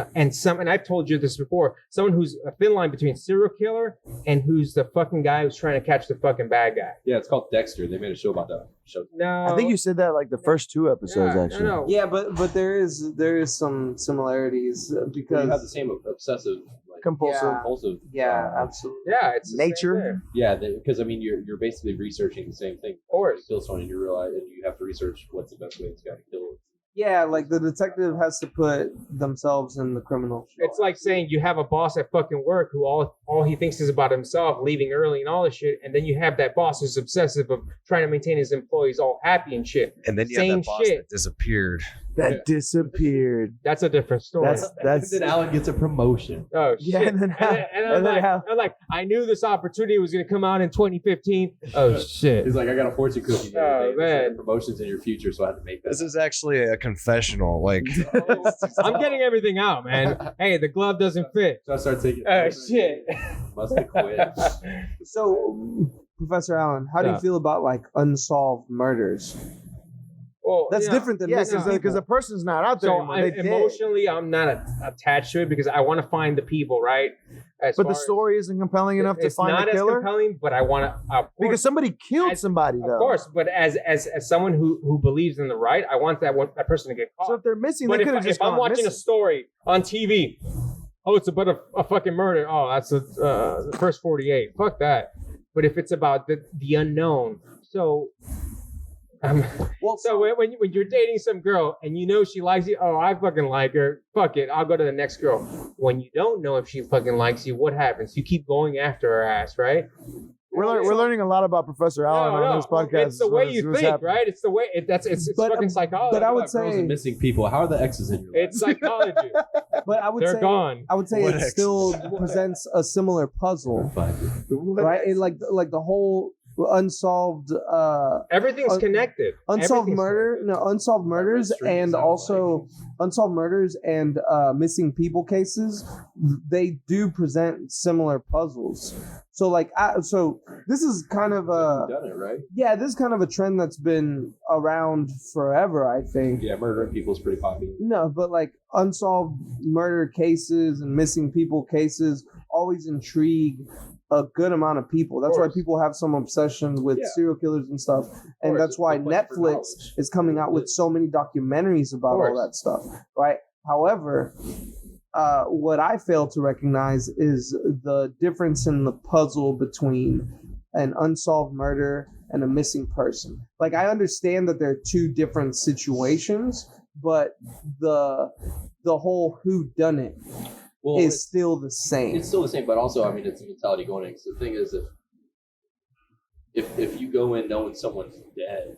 I've told you this before, someone who's a thin line between serial killer and who's the fucking guy who's trying to catch the fucking bad guy. Yeah, it's called Dexter. They made a show about that. No, I think you said that like the first 2 episodes, actually. No. Yeah, but there is some similarities Because you have the because same obsessive, Compulsive. Yeah. compulsive. yeah, absolutely. Yeah, it's the same Nature. thing. Yeah, because I mean, you're basically researching the same thing. Of course. Kill someone, and you realize, and you have to research what's the best way this guy to kill it. Yeah, like the detective has to put themselves in the criminal. It's like saying you have a boss at fucking work who all he thinks is about himself, leaving early and all this shit, and then you have that boss who's obsessive of trying to maintain his employees all happy and shit. And then you Same have that boss shit. that disappeared. That disappeared. That's a different story. That's then Alan gets a promotion. oh Yeah, shit! and then I'm like, I knew this opportunity was going to come out in 2015. Oh shit! He's like, I got a fortune cookie. the Oh, other day. They said man. promotions in your future, so I had to make that. This is actually a confessional. Like, I'm getting everything out, man. Hey, the glove doesn't fit. So I started taking. Oh shit! Must have quit. So, Professor Allen, how do you Yeah. feel about like unsolved murders? Well, That's you know, different than yeah, missing because people. the person's not out there So anymore. They dead. emotionally, I'm not attached to it because I want to find the people, right? As But the far as- story isn't compelling enough to it's find not the as killer. compelling, but I want to. Because somebody killed As- somebody, though. Of course, but as someone who believes in the right, I want that person to get caught. So if they're missing, but they could have just if I'm gone watching missing. a story on TV oh, it's about a fucking murder. Oh, that's the first 48. Fuck that. But if it's about the unknown, so. So when you're dating some girl and you know she likes you, oh, I fucking like her. Fuck it, I'll go to the next girl. When you don't know if she fucking likes you, what happens? You keep going after her ass, right? We're learning a lot about Professor Allen on this podcast. It's the way you think, right? It's the way it's fucking psychology. But I would Girls say and missing people. How are the exes in your life? it's psychology. But I would They're say gone. I would say What it ex? still presents a similar puzzle, right? It, like the whole unsolved Everything's connected. unsolved Everything's murder, no unsolved murders, and also unsolved murders and missing people cases. They do present similar puzzles. So so this is kind of You've done it, right? yeah, this is kind of a trend that's been around forever, I think. Yeah, murdering people is pretty popular. No, but like unsolved murder cases and missing people cases always intrigue a good amount of people. That's why people have some obsession with serial killers and stuff. And that's why Netflix is coming out with so many documentaries about all that stuff, right? However, what I fail to recognize is the difference in the puzzle between an unsolved murder and a missing person. Like, I understand that they're two different situations, but the whole whodunit is still the same. It's still the same, but also, I mean, it's a mentality going in. 'Cause the thing is, if you go in knowing someone's dead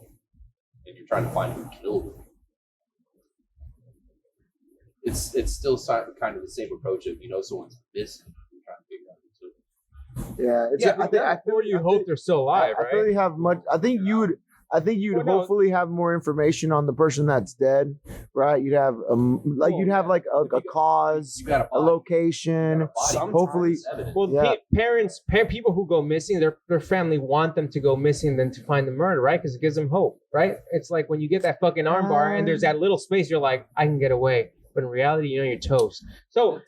and you're trying to find who killed them, it's still kind of the same approach. If you know someone's missing, you're trying to figure out who took them. Yeah, I Or you hope they're still alive, I right? feel you have much. I think you'd hopefully have more information on the person that's dead, right? You'd have you'd have like a cause, You got a location. Hopefully, Well, people who go missing, their family want them to go missing than to find the murder, right? Because it gives them hope, right? It's like when you get that fucking armbar and there's that little space, you're like, I can get away. But in reality, you know, you're toast. So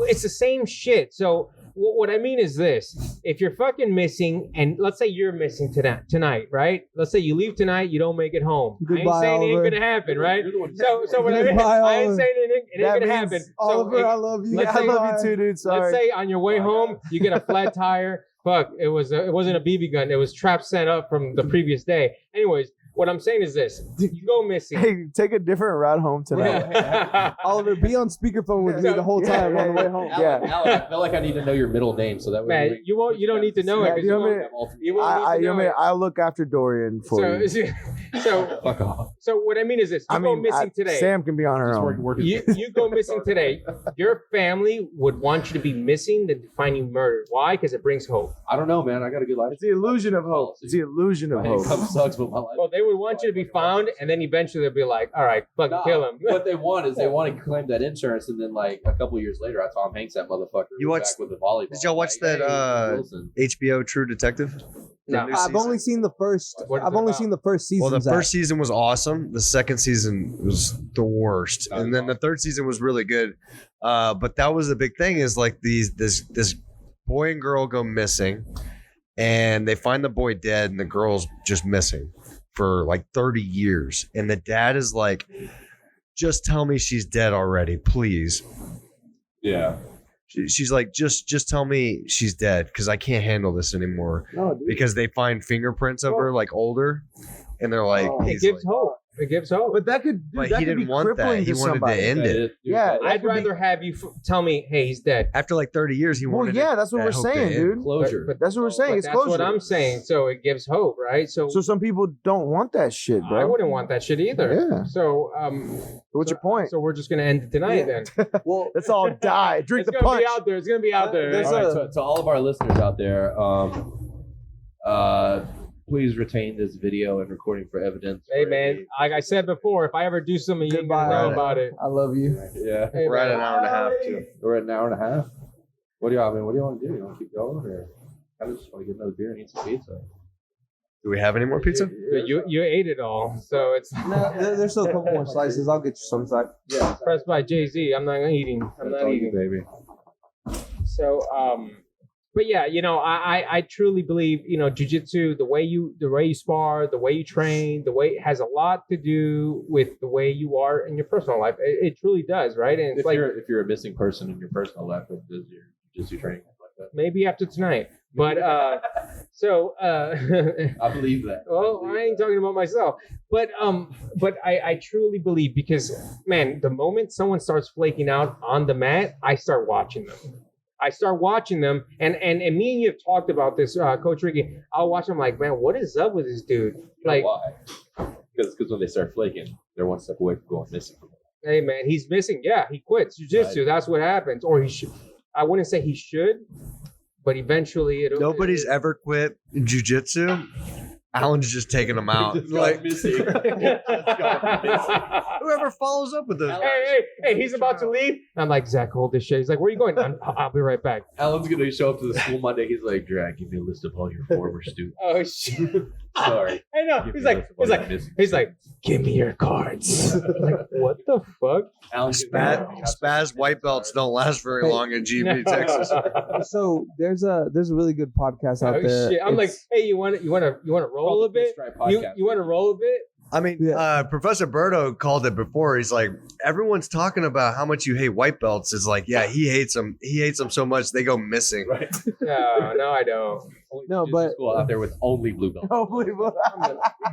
it's the same shit. So what I mean is this: if you're fucking missing, and let's say you're missing tonight, right? Let's say you leave tonight, you don't make it home. I ain't saying it ain't gonna happen, right? So what I mean, I ain't saying it ain't gonna happen. Oliver, I love you. I love you too, dude. Sorry. Let's say on your way home, you get a flat tire. Fuck, it wasn't a BB gun. It was traps sent up from the previous day. Anyways, what I'm saying is this: you go missing. Hey, take a different route home tonight. Oliver, be on speakerphone with me the whole time on the way home. Yeah. Alan, I feel like I need to know your middle name so that way. Man, you don't need to know it. 'Cause you want me- you won't need to know it. I'll look after Dorian for you. So Fuck off. So what I mean is this: you go missing today. Sam can be on her Just own. work You go missing today. Your family would want you to be missing than to find you murdered. Why? Because it brings hope. I don't know, man. I got a good life. It's the illusion of hope. It's the illusion of My hope. income sucks, but my life. Well, they would want you to be found, and then eventually they'll be like, "All right, fucking kill him." What they want is they want to claim that insurance, and then like a couple years later, Tom Hanks, that motherfucker, You was watched- back with the volleyball. Did y'all watch Like, that, hey, Wilson. HBO True Detective? No. New I've season? only seen the first. What is I've it only about? seen the first season. Well, the first season was awesome. The second season was the worst, and then the third season was really good. But that was the big thing: is like this boy and girl go missing, and they find the boy dead, and the girl's just missing for like 30 years, and the dad is like, "Just tell me she's dead already, please." Yeah. She's like, just tell me she's dead because I can't handle this anymore. No, dude. Because they find fingerprints of her like older, and they're like, It he's gives like- hope. It gives hope. But that could, But that he could didn't be want that. crippling He to wanted somebody. to end it. Yeah, that I'd could rather have you tell me, "Hey, he's dead." After like 30 years, he Well, wanted. yeah, that's what that we're hope to saying, end. dude. Closure. But That's what we're saying. But It's that's closure. what I'm saying. So it gives hope, right? So So some people don't want that shit, bro. I wouldn't want that shit either. Yeah. So What's your point? So we're just gonna end it tonight then. Well, Let's all die. Drink It's the gonna punch. be out there. It's gonna be out there. There's All right, to all of our listeners out there, please retain this video and recording for evidence. Hey for man, like I said before, if I ever do something, you ain't Goodbye. gonna know about it. I love you. Yeah. Hey, We're at man. an hour and a half too. We're at an hour and a half. What do y'all want to do? You want to keep going, or I just want to get another beer and eat some pizza? Do we have any more pizza? You ate it all, so it's No, there's still a couple more slices. I'll get you some side. Yeah. pressed by Jay-Z. I'm not eating. I'm not eating. baby. So But yeah, I truly believe, jujitsu, the way you spar, the way you train, the way has a lot to do with the way you are in your personal life. It truly does, right? And it's if you're a missing person in your personal life, what does your jiu-jitsu training look like that? maybe after tonight. But I believe that. well, I ain't talking about myself. But I truly believe, because man, the moment someone starts flaking out on the mat, I start watching them. And me and you have talked about this, Coach Ricky. I'll watch them like, man, what is up with this dude? Like, why? Because when they start flaking, they're one step away from going missing. Hey man, he's missing. Yeah, he quits jiu-jitsu. Right. That's what happens. Or he should. I wouldn't say he should, but eventually it'll. Nobody's ever quit jujitsu. Alan's just taking them out. Like missing. whoever follows up with those. Hey, he's about to leave. I'm like, Zach, hold this shit. He's like, where are you going? I'll be right back. Alan's gonna show up to the school Monday. He's like, Drag, give me a list of all your former students. Oh shit. Sorry. I know. Give He's me a like, list of all your missing he's like, give me your cards. Like, what the fuck? Alan's Spaz white belts don't last very long in GB, Texas. So there's a really good podcast out Oh there. shit! I'm like, It's- hey, you want to roll a bit? You want to roll a bit? I mean, Yeah. Professor Berto called it before. He's like, everyone's talking about how much you hate white belts. It's like, yeah, he hates them. He hates them so much they go missing. Right. No, I don't. No, but- school out there with only blue belts.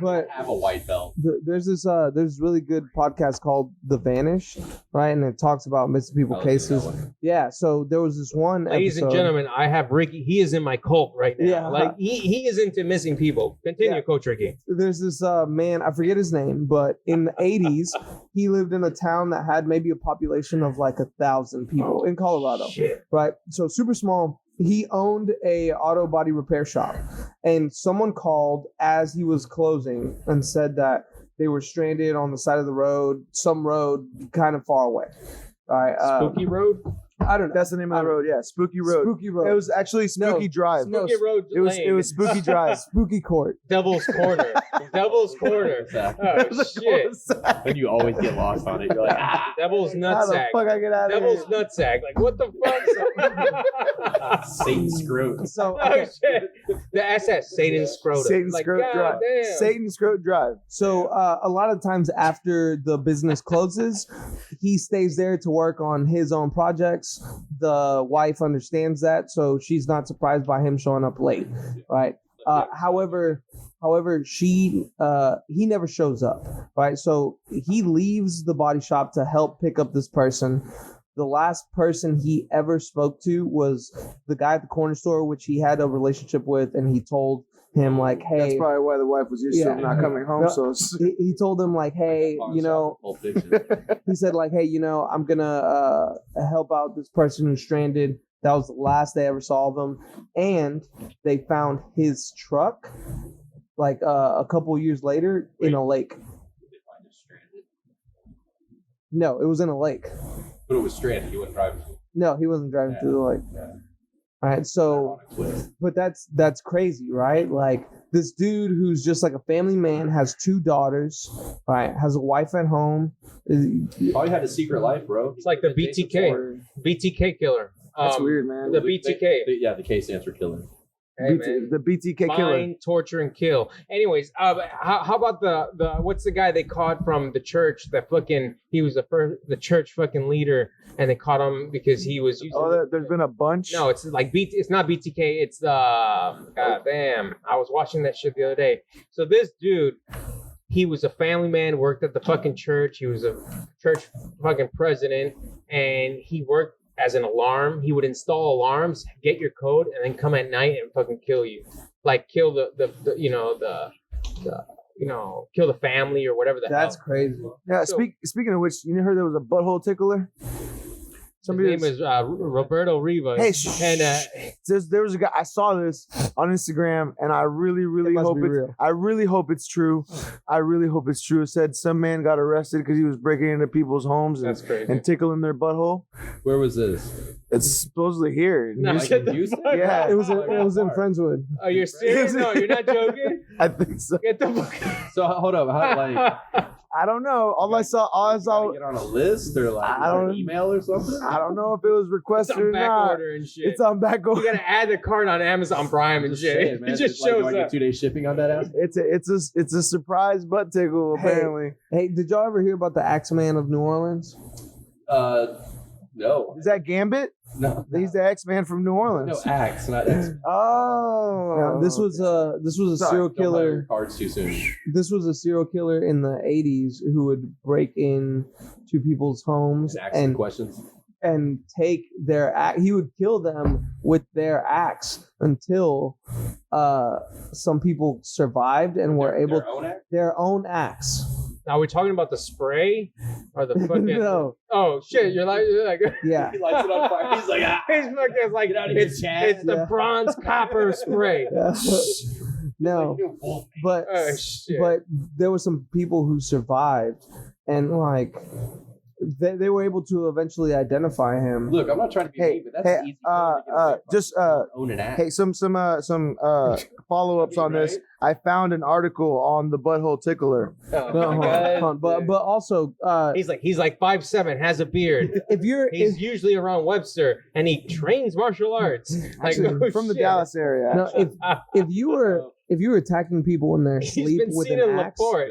but Have a white belt. there's this really good podcast called The Vanished, right? And it talks about missing people I'll listen to cases. that one. Yeah. So there was this one Ladies and episode- gentlemen, I have Ricky. He is in my cult right now. Yeah. Like he is into missing people. Continue, Yeah. Coach Ricky. There's this man, I forget his name, but in the 80s, he lived in a town that had maybe a population of like 1,000 people in Colorado, Shit. right? So super small. He owned a auto body repair shop, and someone called as he was closing and said that they were stranded on the side of the road, some road kind of far away. All right. Spooky Road. I don't know. That's the name of the road. Yeah, Spooky Road. Spooky Road. It was actually Spooky Drive. no, Spooky Road. It was Lane. Spooky Drive. Spooky Court. Devil's Corner. Devil's Corner. Oh shit. And you always get lost on it. You're like, ah, Devil's How the Nutsack. fuck I get out of Devil's here? Nutsack. Like what the fuck? Satan screwed. So Oh okay. shit. The SS. Satan's scrotum. Satan's like, Scrote Drive. goddamn. Satan's Scrote Drive. So a lot of times after the business closes, he stays there to work on his own projects. The wife understands that, so she's not surprised by him showing up late, right? However, he never shows up, right? So he leaves the body shop to help pick up this person. The last person he ever spoke to was the guy at the corner store, which he had a relationship with, and he told him like, That's hey, probably why the wife was used to Yeah. him not coming home. No. So he told him like, hey, you know, Pulp Fiction. he said like, hey, you know, I'm gonna help out this person who's stranded. That was the last they ever saw of him, and they found his truck like a couple years later in a lake. No, it was in a lake. But it was stranded. He went driving. No, he wasn't driving through the lake. Yeah. All right, so but that's crazy, right? Like this dude who's just like a family man, has 2 daughters, right? Has a wife at home. Probably had a secret life, bro. It's like the BTK killer. that's weird, man. The BTK. The K stands for killer. Hey, man. The BTK killer. Find, torture, and kill. Anyways, how about the what's the guy they caught from the church? That fucking he was the church fucking leader, and they caught him because he was using. Oh, there's been a bunch. No, it's like it's not BTK. It's the God damn. I was watching that shit the other day. So this dude, he was a family man, worked at the fucking church. He was a church fucking president, and he worked as an alarm. He would install alarms, get your code, and then come at night and fucking kill you. Like kill the kill the family or whatever the That's hell. crazy. Yeah. So- Speaking of which, you heard there was a butthole tickler. His name is Roberto Rivas. Hey, and there was a guy. I saw this on Instagram, and I really It must hope be it's. real. I really hope it's true. I really hope it's true. It said some man got arrested because he was breaking into people's homes and, that's crazy. and tickling their butthole. Where was this? It's supposedly here. No, Like get in the Houston? fuck Yeah. out. It was in Friendswood. Oh, you're serious? No, you're not joking. I think so. Get the fuck. So hold up. I don't know. All I saw, Get on a list or like I don't- an email or something. I don't know if it was It's requested on or back not. order and shit. It's on back You order. gotta add the card on Amazon Prime and Just shit. saying, man. It just Like, do shows I get up. 2-day shipping on that ass? It's a surprise butt tickle Hey. apparently. Hey, did y'all ever hear about the Axeman of New Orleans? No. Is that Gambit? No. He's the X-Man from New Orleans. No, Axe, not X. Oh, Now, this was a Sorry, serial Don't buy killer. your cards too soon. This was a serial killer in the 80s who would break in to people's homes Axe the and questions. take their axe. He would kill them with their axe until some people survived and were able Their own axe? their own axe. Now we're talking about the spray or the fucking. No, Oh shit! You're like yeah. He lights it on fire. He's like, ah. He's fucking like Get out of here, it's Chad. the Yeah. bronze copper spray. No, but Oh shit! but there were some people who survived, and like they were able to eventually identify him. Look, I'm not trying to be Hey, mean, but that's hey, an easy killer to get away from. just own an axe. hey, some follow-ups on this. I found an article on the butthole tickler. Oh, No, my God. hold on. But also He's like 5'7", has a beard. if you're He's usually around Webster, and he trains martial arts. Like, Actually, oh, from the shit. Dallas area. no, if you were attacking people in their He's sleep been with seen an in axe, Laporte.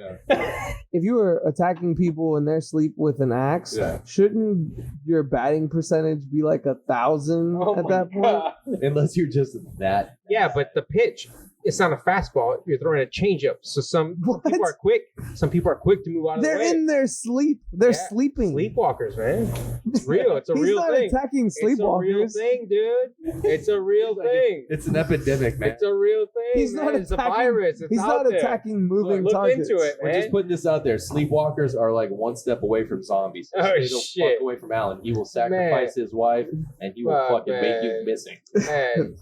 if you were attacking people in their sleep with an axe, Yeah. shouldn't your batting percentage be like 1,000 Oh at my that point? God. Unless you're just that. Yeah, but the pitch, it's not a fastball. You're throwing a changeup. So some What? people are quick. Some people are quick to move out of They're the way. in their sleep. They're Yeah. sleeping. Sleepwalkers, man. It's real. It's a He's real not thing. attacking It's a real sleepwalkers. thing, dude. It's a real thing. It's an epidemic, man. It's a real thing. He's man. not It's a attacking- virus. It's He's out not there. attacking moving Look targets. into it, We're man. just putting this out there. Sleepwalkers are like one step away from zombies. Oh, Stay the shit. fuck away from Alan. He will sacrifice his wife, and he will Fuck, fucking make you man. missing. And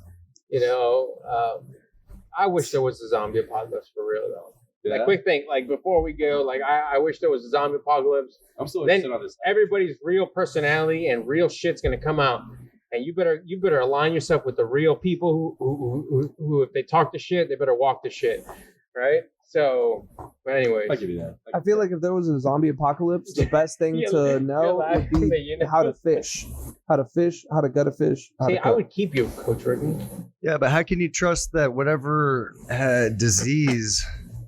you know, I wish there was a zombie apocalypse for real though. Yeah. Like quick thing, like before we go, like I wish there was a zombie apocalypse. I'm still Then interested on this. everybody's real personality and real shit's gonna come out, and you better align yourself with the real people who if they talk the shit, they better walk the shit, right? So, but anyways, I'll give you that. I feel like if there was a zombie apocalypse, the best thing You're- to you're know would laughing, be you know? how to fish, how to gut a fish. How see, to I cook. would keep you, Coach Ricky. Yeah, but how can you trust that whatever disease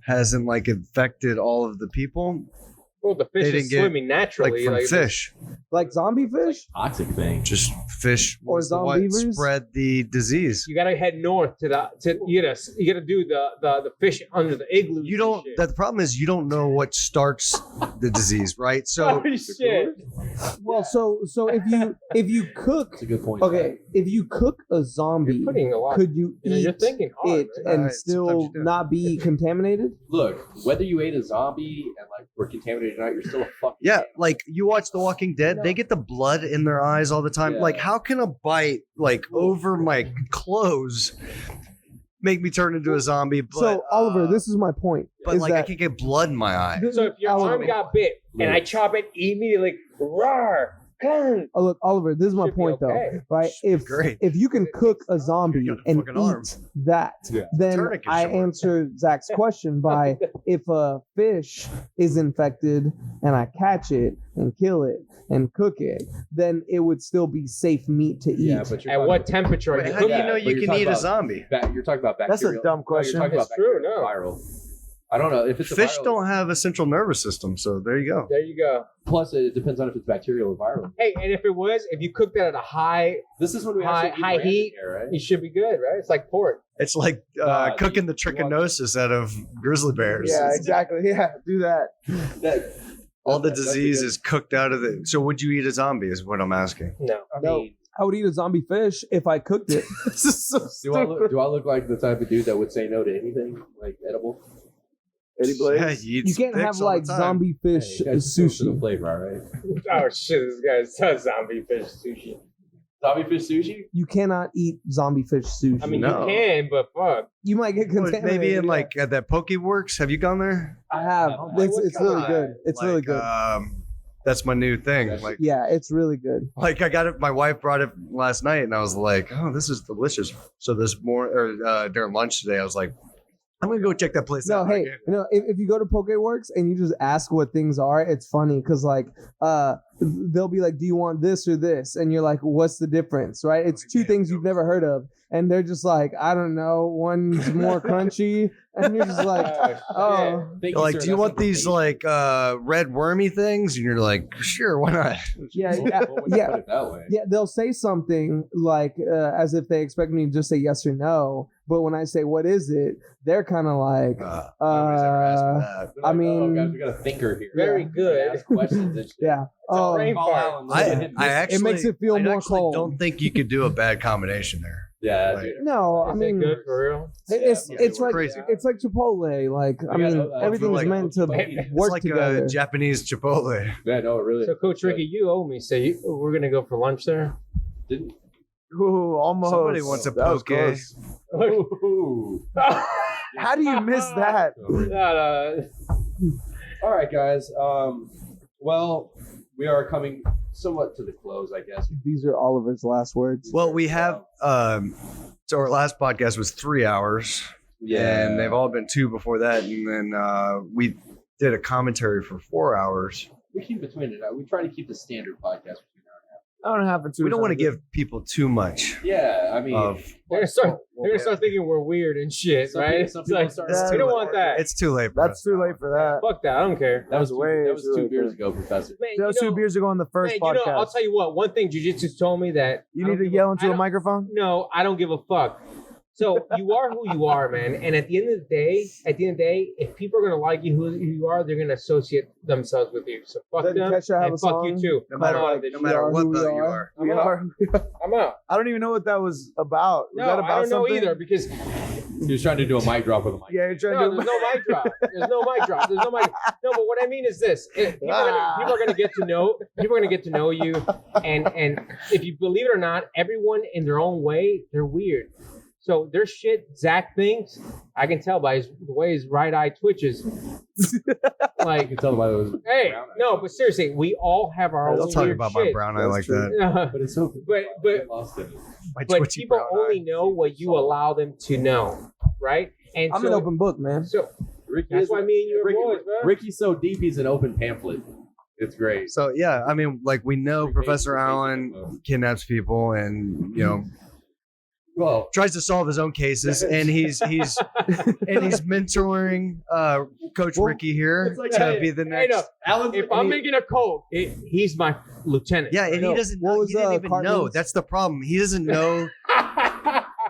hasn't like infected all of the people, Well, the fish They is didn't get, swimming like naturally, from fish? like zombie fish. Toxic thing. Just fish Or was the what zombievers? spread the disease. You gotta head north you gotta do the fish under the igloo. You don't. The problem is you don't know what starts the disease, right? So Oh shit! Well, so if you cook, That's a good point. okay, if you cook a zombie, You're putting a lot. could you You know, eat you're thinking hard, it man. and Right, sometimes still you do. not be contaminated? Look, whether you ate a zombie and like were contaminated or not, you're still a fucking yeah, man. like you watch The Walking Dead, they get the blood in their eyes all the time. Yeah. Like, how can a bite like over my clothes make me turn into a zombie? But, So Oliver, this is my point. but is like I that can get blood in my eye. So if your Oliver, arm got bit and I chop it immediately, roar, gun. oh, look, Oliver, this is my Should be point okay. though, right? If Great. if you can cook a zombie You got a and fucking arm. eat that, Yeah. then Tourniquet I short. answer Zach's question by if a fish is infected and I catch it and kill it and cook it, then it would still be safe meat to eat. Yeah, but you're At talking what about- temperature are Wait, you how do you cooking? know but you you're can talking eat a about zombie? You're talking about That's a bacterial. dumb question. You're talking It's about true, bacterial, no. viral. I don't know if it's a Fish viral- don't have a central nervous system, so there you go. There you go. Plus, it depends on if it's bacterial or viral. Hey, and if you cook that at a high, This is when we High- actually eat high random heat. here, right? you should be good, right? It's like pork. It's like God, cooking the you want- trichinosis out of grizzly bears. Yeah, exactly. Yeah, do that. That- All the that's a good- disease is cooked out of it. So would you eat a zombie is what I'm asking. No. I No. mean, I would eat a zombie fish if I cooked it. This is so do I look like the type of dude that would say no to anything like edible? Eddie Blaze. Yeah, you, eat You can't sticks have all the like time. zombie fish Hey, you guys do it for the sushi. flavor, all right? Oh shit! This guy's so zombie fish sushi. Zombie fish sushi? You cannot eat zombie fish sushi. I mean, No. you can, but fuck. you might get Well, contaminated. maybe in yeah. like that Pokeworks. Have you gone there? I have. Oh, It's really God. good. It's really Like, good. That's my new thing. That's- Like, Yeah, it's really good. like I got it. My wife brought it last night, and I was like, "Oh, this is delicious." So this more or during lunch today, I was like, I'm gonna go check that place No, out. hey, if you go to Pokeworks and you just ask what things are, it's funny because like they'll be like, "Do you want this or this?" And you're like, "What's the difference?" Right? It's two things you've never heard of, and they're just like, "I don't know, one's more crunchy," and you're just like, "Oh." Thank Like, sir. do you That's want these information. like red wormy things? And you're like, sure, why not? Yeah, Well, yeah, when you yeah. Put it that way. Yeah, they'll say something like as if they expect me to just say yes or no. But when I say what is it, they're kind of like, Nobody's ever asked me that. They're I like, mean- oh, guys, we got a thinker here. Very We can good. Ask questions and shit. yeah. Oh, brain Call fart. Alan, let him- I actually, makes it feel I more actually cold. don't think you could do a bad combination there. Yeah, Like- dude. no, I Is mean, it good for real? it's Yeah, it's like crazy. it's like Chipotle. Like I mean, everything's like- meant to It's work It's like together. a Japanese Chipotle. Yeah, no, it really. So, Coach Ricky, you owe me. So we're gonna go for lunch there. Didn't. Ooh, almost. Somebody wants a That was poke. close. Ooh. How do you miss that? All right, guys. Well, we are coming somewhat to the close, I guess. These are Oliver's last words. Well, we have. So our last podcast was 3 hours, and they've all been 2 before that, and then we did a commentary for 4 hours. We keep between it. We try to keep the standard podcast between I don't have to. We don't want to give people too much. Yeah, I mean, Of They're gonna start thinking we're weird and shit, Some right? people- some It's people like, start- we don't want that. it's too late. For That's us too now. late for that. Fuck that. I don't care. that was way that was too 2 late beers for- ago, Professor. Man, That was 2 beers ago on the first man, podcast. I'll tell you what. One thing Jiu-Jitsu told me that You I need don't to give yell I into a don't- microphone. No, I don't give a fuck. So you are who you are, man. And at the end of the day, if people are gonna like you who you are, they're gonna associate themselves with you. So fuck Doesn't them Kesha have and a fuck song? you too. No I'm matter out what, of this no shit. matter are what who though we you are. are. We are. I'm out. I don't even know what that was about. Was No, that about I don't know something? either because He was trying to do a mic drop with a mic. Yeah, you're trying no, to. there's no mic drop. There's no mic drop. There's no mic. No, but what I mean is this: people are gonna get to know. People are gonna get to know you, and if you believe it or not, everyone in their own way, they're weird. So there's shit Zach thinks. I can tell by the way his right eye twitches. You Like, can tell by those. hey, brown eyes. no, but seriously, we all have our Don't own talk weird about shit. my brown eye like that. But it's so. But- lost in it. My But twitchy people brown only eye. know what you allow them to know, right? And I'm so, an open book, man. so Ricky that's is- why me and you are Ricky, boys, bro. Ricky's so deep, he's an open pamphlet. It's great. So yeah, I mean, like we know Professor Allen kidnaps people, and you know Well, tries to solve his own cases, and he's mentoring Coach Well, Ricky here it's like, to hey, be the Hey, next. no, Alan's if I'm making a code, he's my lieutenant. Yeah, and No. he doesn't What know. was, He didn't even know. Cartman's- That's the problem. He doesn't know.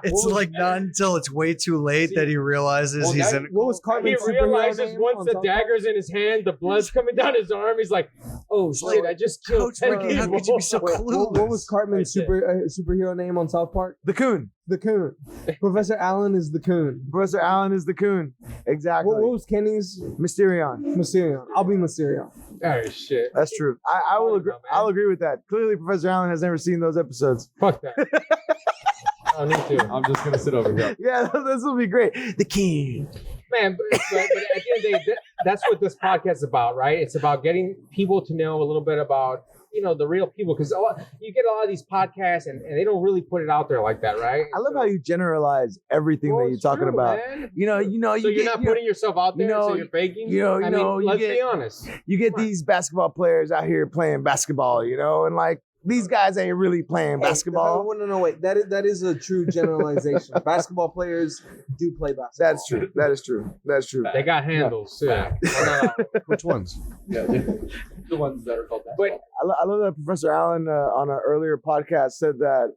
It's What was- like not until it's way too late See, that he realizes well, he's that- in. What was He Cartman's superhero realizes name once on the South Park? dagger's in his hand, the blood's coming down his arm. He's like, "Oh shit! like, I just killed Coach 10 Ricky, how people." could you be so Wait, what was Cartman's Right there. superhero name on South Park? The Coon. The Coon. Professor Allen is the Coon. Professor Allen is the Coon. Exactly. What was Kenny's? Mysterion. Mysterion. I'll be Mysterion. Oh shit! That's true. I will Talking agree. about, man. I'll agree with that. Clearly, Professor Allen has never seen those episodes. Fuck that. I don't need to. I'm just gonna sit over here. Yeah, this will be great. The King. Man, but at the end of the day, that's what this podcast is about, right? It's about getting people to know a little bit about, the real people. Because you get a lot of these podcasts and they don't really put it out there like that, right? I love how you generalize everything that you're it's talking true, about. man. You know, So you you're get, not putting yourself out there, so you're faking? I mean, let's be honest. you get Come on. these basketball players out here playing basketball, and like these guys ain't really playing basketball. No, wait. That is a true generalization. Basketball players do play basketball. That's true. That is true. That's true. They got handles, yeah. Which ones? Yeah, the ones that are called that. But I love that Professor Allen on an earlier podcast said that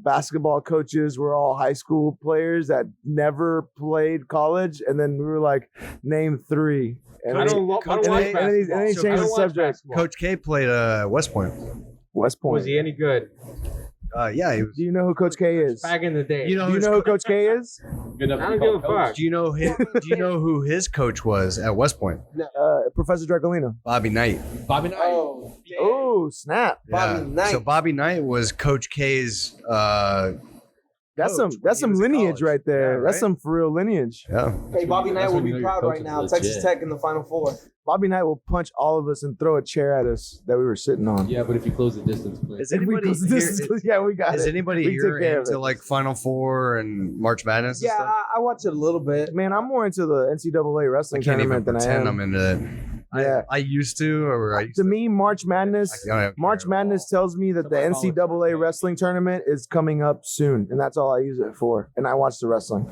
basketball coaches were all high school players that never played college, and then we were like, name 3. And I then don't watch and then- basketball. and then he I changed don't the watch subject. basketball. Coach K played West Point. West Point. Was he any good? Yeah, he was. Do you know who Coach K is? Back in the day. You know, Do you his know who Coach K is? Good enough I to don't be give a called coach. fuck. Do you know who his coach was at West Point? Professor Dracolino. Bobby Knight. Bobby Knight. Oh, Oh, snap. Bobby Yeah. Knight. So Bobby Knight was Coach K's That's coach some when he was in lineage college. right there. Yeah, That's right? some for real lineage. Yeah. Hey, Bobby Knight That's will when you be know your proud coach right is now. legit. Texas Tech in the Final Four. Bobby Knight will punch all of us and throw a chair at us that we were sitting on. Yeah, but if you close the distance, please. Is If we anybody close here, this, yeah, we got is it. anybody We here took care of into it. like Final Four and March Madness? And Yeah, stuff? I watch it a little bit. Man, I'm more into the NCAA I wrestling can't even tournament than I pretend am. I'm into it. Yeah. I used to, or I used To to. me, March Madness. I don't March care at all. Madness tells me that the NCAA wrestling tournament is coming up soon, and that's all I use it for. And I watch the wrestling.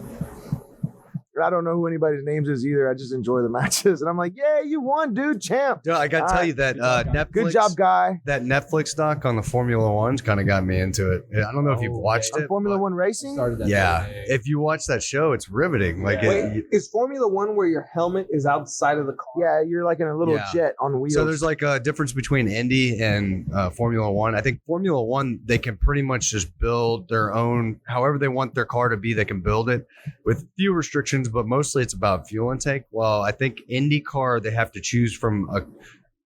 I don't know who anybody's names is either. I just enjoy the matches, and I'm like, "Yeah, you won, dude, champ." Dude, I gotta tell you that Netflix. Good job, guy. That Netflix doc on the Formula One's kind of got me into it. I don't know if you've watched On it. Formula but One racing. Started that Yeah, the other day. if you watch that show, it's riveting. Like, Yeah. it, Wait, is Formula One where your helmet is outside of the car? Yeah, you're like in a little Yeah. jet on wheels. so there's like a difference between Indy and Formula One. I think Formula One, they can pretty much just build their own, however they want their car to be, they can build it with few restrictions, but mostly it's about fuel intake. Well, I think IndyCar, they have to choose from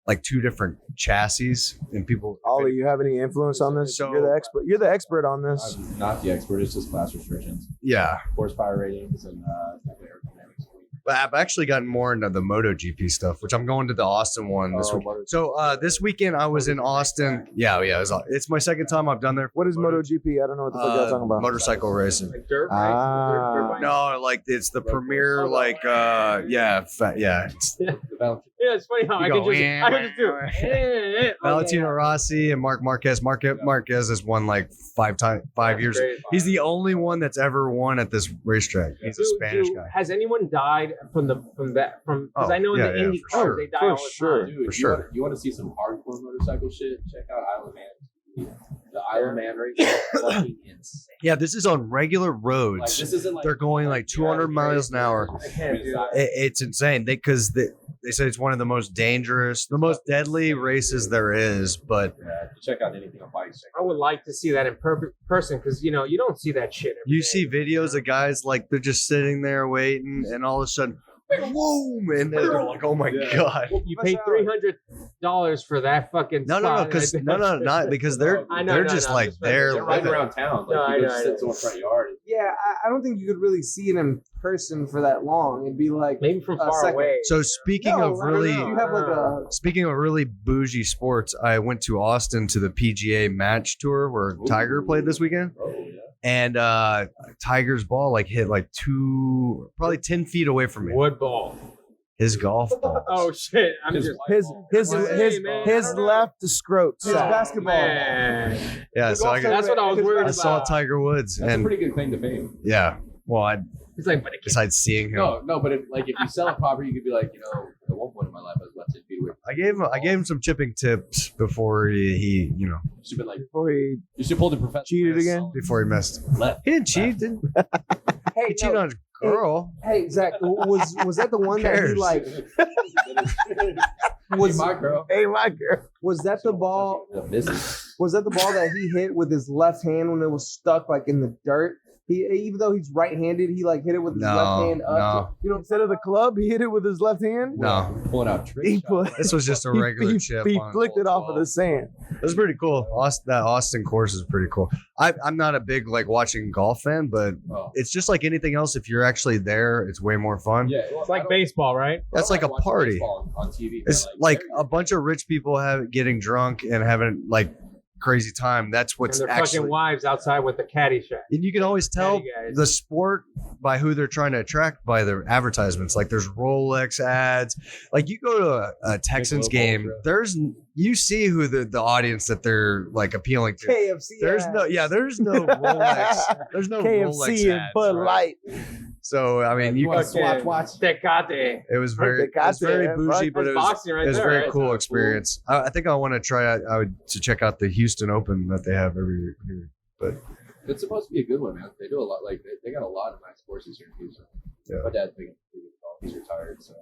like two different chassis, and people. Ollie, you have any influence on this? So- You're the expert. You're the expert on this. I'm not the expert. It's just class restrictions, Yeah, horsepower ratings, and aerodynamics. but I've actually gotten more into the MotoGP stuff, which I'm going to the Austin one this week. So this weekend I was in Austin. Yeah, it's my second time I've done there. What is MotoGP? I don't know what the fuck y'all talking about. Motorcycle racing. Like dirt Ah. dirt bike. No, like it's the premier, like yeah. It's The Valentino. Yeah, it's funny how You I go, could just do. Valentino Rossi and Mark Marquez. Marquez has won like 5 years. He's the only one that's ever won at this racetrack. He's a Spanish guy. Has anyone died from because Oh, I know in yeah, the yeah, Indy for cars sure. they die For all the sure. time. Dude, For sure. You want to see some hardcore motorcycle shit? Check out Isle of Man. The Isle of Man race is fucking insane. Yeah, this is on regular Like, roads. this isn't like They're going like 200 miles an hour. I can't do that. It's insane because they say it's one of the most dangerous, the most deadly races there is. But Yeah, check out anything on bikes. I would like to see that in person because you don't see that shit. every you day. see videos of guys like they're just sitting there waiting, and all of a sudden, boom, and they're like, "Oh my Yeah. god!" You pay $300 for that fucking. No, spot. because not because they're I know, they're no, just no, like just they're They're right living. around town. Like No, I you know, go I sit know. in someone's front yard. Yeah, I don't think you could really see it in person for that long. It'd be like maybe from a far second. away. So speaking No, of I don't really, know. You have like a speaking of really bougie sports, I went to Austin to the PGA Match Tour where Tiger played this weekend. Oh yeah. And Tiger's ball like hit like probably 10 feet away from me. Wood ball. His golf ball. Oh shit! I'm His just. white His ball. his Hey, his man, his I don't know. left scrote. His sack. basketball. Man. Yeah, so That's what I was worried I about. saw Tiger Woods, That's a and pretty good claim to fame. yeah, well, He's like, but it can't. besides seeing him, No, but if you sell it proper, you could be like, at one point in my life, I was about 10 feet away. I gave him some chipping tips before he You should have been like, Before he you should pull the professional. cheated again. before he missed. Left. He didn't cheat. Didn't Hey, he? Cheated no, on his girl. hey, Zach, was that the one that he cares? like? Was my girl. Hey, my girl. Was that the ball? The missus. Was that the ball that he hit with his left hand when it was stuck like in the dirt? He, even though he's right-handed, he like hit it with his No, left hand up. no. You know, Instead of the club, he hit it with his left hand. No, Pulling out trick He shots. put. this was just a regular chip. He on flicked it off of the sand. It was pretty cool. That Austin course is pretty cool. I'm not a big like watching golf fan, but Oh. it's just like anything else. If you're actually there, it's way more fun. Yeah, well, It's like baseball, right? That's like a party. On TV. It's like a bunch of rich people getting drunk and having like crazy time. That's And what's their actually. fucking wives outside with the caddy shack. And you can always tell Caddy guys. the sport by who they're trying to attract by their advertisements. Like there's Rolex ads. Like you go to a Texans Michelob game, Ultra. you see who the audience that they're like appealing to. KFC. There's no Rolex. There's no Rolex KFC and ads, Bud right? Light. So I mean, you want can to watch. Tecate. it was very Tecate, very man. bougie, but That's it was boxing right it was a there, very right? cool That's experience. I think I want to try out. To check out the Houston Open that they have every year. It's supposed to be a good one, man. They do a lot. Like they got a lot of nice courses here in Houston. Yeah. My dad's big into golf. He's retired, so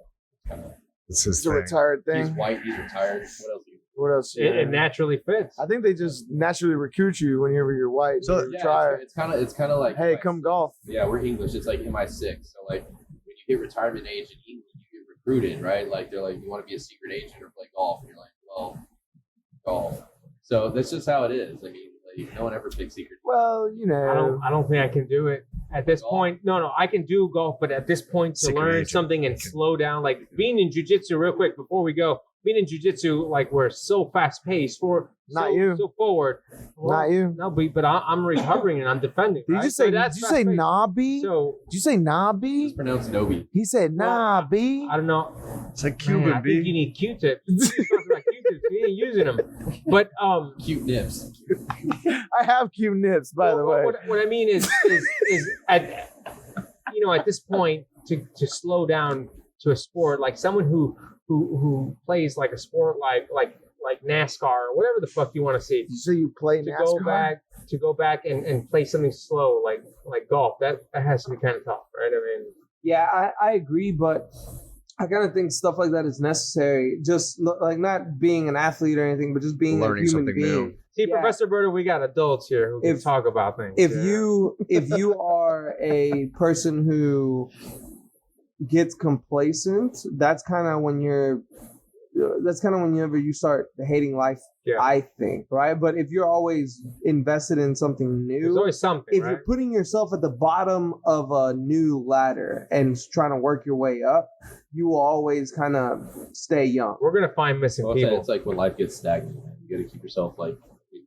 kind of. It's his It's a thing. retired He's thing. white. He's retired. What else? What else? It naturally fits. I think they just naturally recruit you whenever you're white. So- So you're retired. It's kind of like. Hey, come golf. Yeah, we're English. It's like MI6. So like when you hit retirement age in England, you get recruited, right? Like they're like, you want to be a secret agent or play golf, and you're like, well, golf. So that's just how it is. I mean, Like, no one ever picks secret. Well, you know, I don't think I can do it at this point. No, I can do golf, but at this point, to Secret learn agent. something and slow down, like being in jiu-jitsu real quick before we go. Being in jiu-jitsu, like we're so fast paced, Not you. so forward. Not you. No, but I'm recovering and I'm defending. Did you right? just say? So Did that's you say fast-paced. nah, B? So Did you say nah, B? It's pronounced Nobi. He said nah, B. I don't know. It's like Man, Cuban I think you B. need Q-tips. You talking about Q-tips. You ain't using them. But Cute nips. I have Q nips, by the way. What I mean is at at this point to slow down to a sport like someone who plays like a sport like NASCAR or whatever the fuck you want to see. So you play To NASCAR? go back and play something slow like golf. That has to be kind of tough, right? I mean, Yeah, I agree, but I kind of think stuff like that is necessary. Just like not being an athlete or anything, but just being Learning a human something being. new. see, Yeah. Professor Berto, we got adults here who can If- talk about things. If yeah. you are a person who gets complacent, that's kind of whenever you start hating life. Yeah. I think, right? But if you're always invested in something there's new, always something, if right? you're putting yourself at the bottom of a new ladder and trying to work your way up, you will always kind of stay young. We're gonna find missing Well, people. it's like when life gets stagnant, man. You got to keep yourself like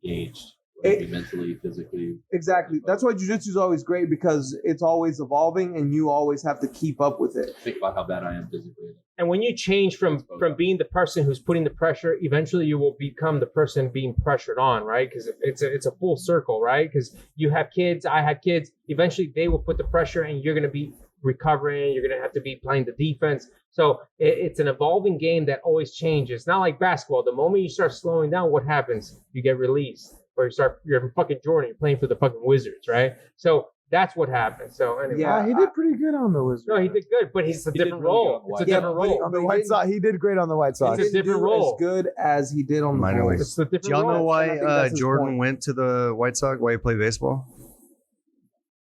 engaged, whether it be mentally, physically. Exactly. That's why jiu-jitsu is always great because it's always evolving and you always have to keep up with it. Think about how bad I am physically. And when you change from being the person who's putting the pressure, eventually you will become the person being pressured on, right? Because it's a full circle, right? Because you have kids, I have kids. Eventually they will put the pressure, and you're going to be recovering. You're going to have to be playing the defense. So it's an evolving game that always changes. Not like basketball. The moment you start slowing down, what happens? You get released, or you're fucking Jordan. You're playing for the fucking Wizards, right? So that's what happens. So anyway. Yeah, He did pretty good on the Wizards. No, he did good, but he's a He did different really role. good on the It's a White different Sox. role. On the White Sox, he did great on the White Sox. It's a different Didn't do role. as good as he did on the Minor Bulls. league. It's a different Do y'all know role. I think why that's his Jordan point. went to the White Sox? Why he played baseball?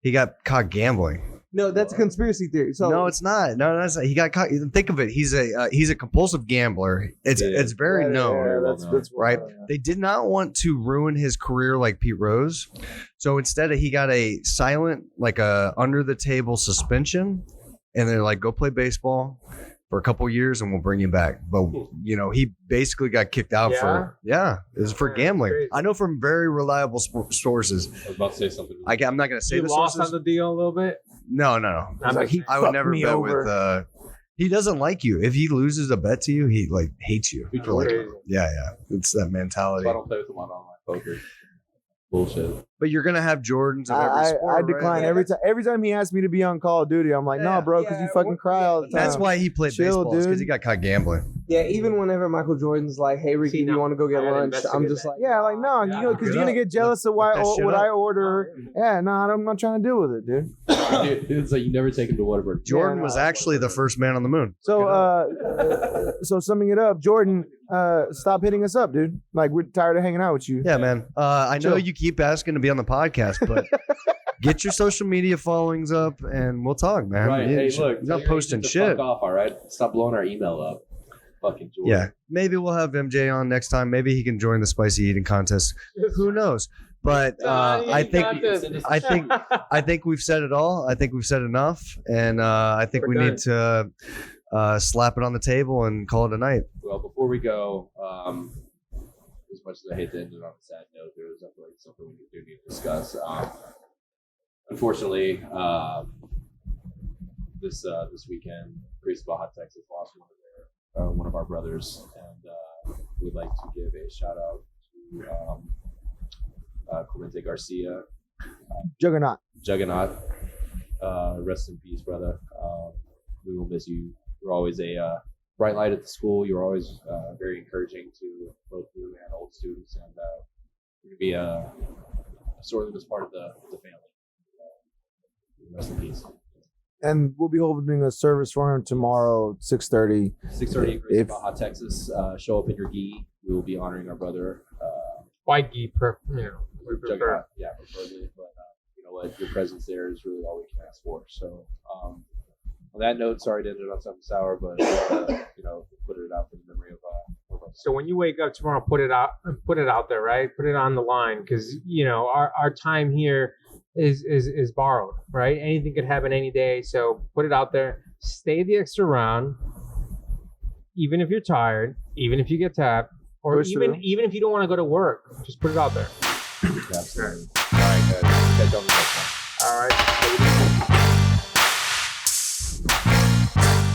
He got caught gambling. No, that's a conspiracy theory. So No, it's not. No, that's not. He got caught. Think of it. He's a compulsive gambler. It's Yeah. it's very Yeah, known. yeah, that's right? wild, yeah. They did not want to ruin his career like Pete Rose, so instead he got a silent, like a under the table suspension, and they're like, "Go play baseball for a couple years, and we'll bring you back." But he basically got kicked out for it was for Yeah, gambling. crazy. I know from very reliable sources. I was about to say something. I'm not going to say You the lost sources. on the deal a little bit. No. I'm like, he I would fucked never me bet over. with. He doesn't like you. If he loses a bet to you, he like hates you. That's For, like, crazy. yeah, it's that So mentality. I don't play with him on online poker. Bullshit. But you're gonna have Jordans of every I sport. decline right? every time he asks me to be on Call of Duty. I'm like, Yeah. nah, bro, because you Yeah, fucking what- cry all the time. That's why he played Chill, baseball, because dude. he got caught gambling. yeah, even whenever Michael Jordan's like, "Hey Ricky, See, do you now, want to go get I gotta lunch?" I'm investigate just that. like, Yeah, like no, Yeah, because look you're it gonna up. get jealous of Look that shit what up. I order. Yeah, no, I'm not trying to deal with it, dude. It's like you never take him to Whataburger. Jordan no, was actually the first man on the moon. So summing it up, Jordan, stop hitting us up, dude. Like we're tired of hanging out with you. Yeah, man. I know Chill. you keep asking to be on the podcast, but get your social media followings up and we'll talk, man. Right. You Hey, should- look. you're tell not your posting agent to shit. Fuck off, all right? Stop blowing our email up. Fucking Jordan. Yeah, maybe we'll have MJ on next time. Maybe he can join the spicy eating contest. Who knows? But I think we've said it all. I think we've said enough, and I think We're we need to slap it on the table and call it a night. Well, before we go, as much as I hate to end it on a sad note, there was definitely something we do need to discuss. Unfortunately, this weekend, Grace Baja, Texas lost one of our brothers, and we'd like to give a shout out to Clemente Garcia, Juggernaut. Juggernaut. Rest in peace, brother. We will miss you. You're always a bright light at the school. You're always very encouraging to both new and old students, and you're gonna be a sorely missed part of the family. Rest in peace. And we'll be holding a service for him tomorrow, 6:30. 6:30 in Grace If- Baja, Texas. Show up in your gi. We will be honoring our brother. White gi, we prefer. Juggernaut. Yeah, preferably. But you know what? Your presence there is really all we can ask for. So, on that note, sorry to end it on something sour, but put it out for the memory of our So when you wake up tomorrow, put it out there, right? Put it on the line, because our time here is borrowed, right? Anything could happen any day. So put it out there. Stay the extra round, even if you're tired, even if you get tapped, or even if you don't want to go to work, just put it out there. Absolutely. All right, guys. Catch you on the next one. All right.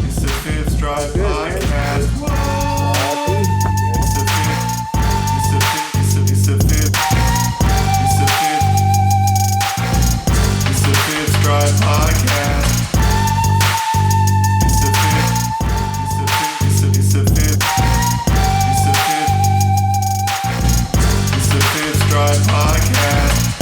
It's the Fifth Drive Podcast. It's the Fifth Drive Podcast. It's the Fifth Drive Podcast.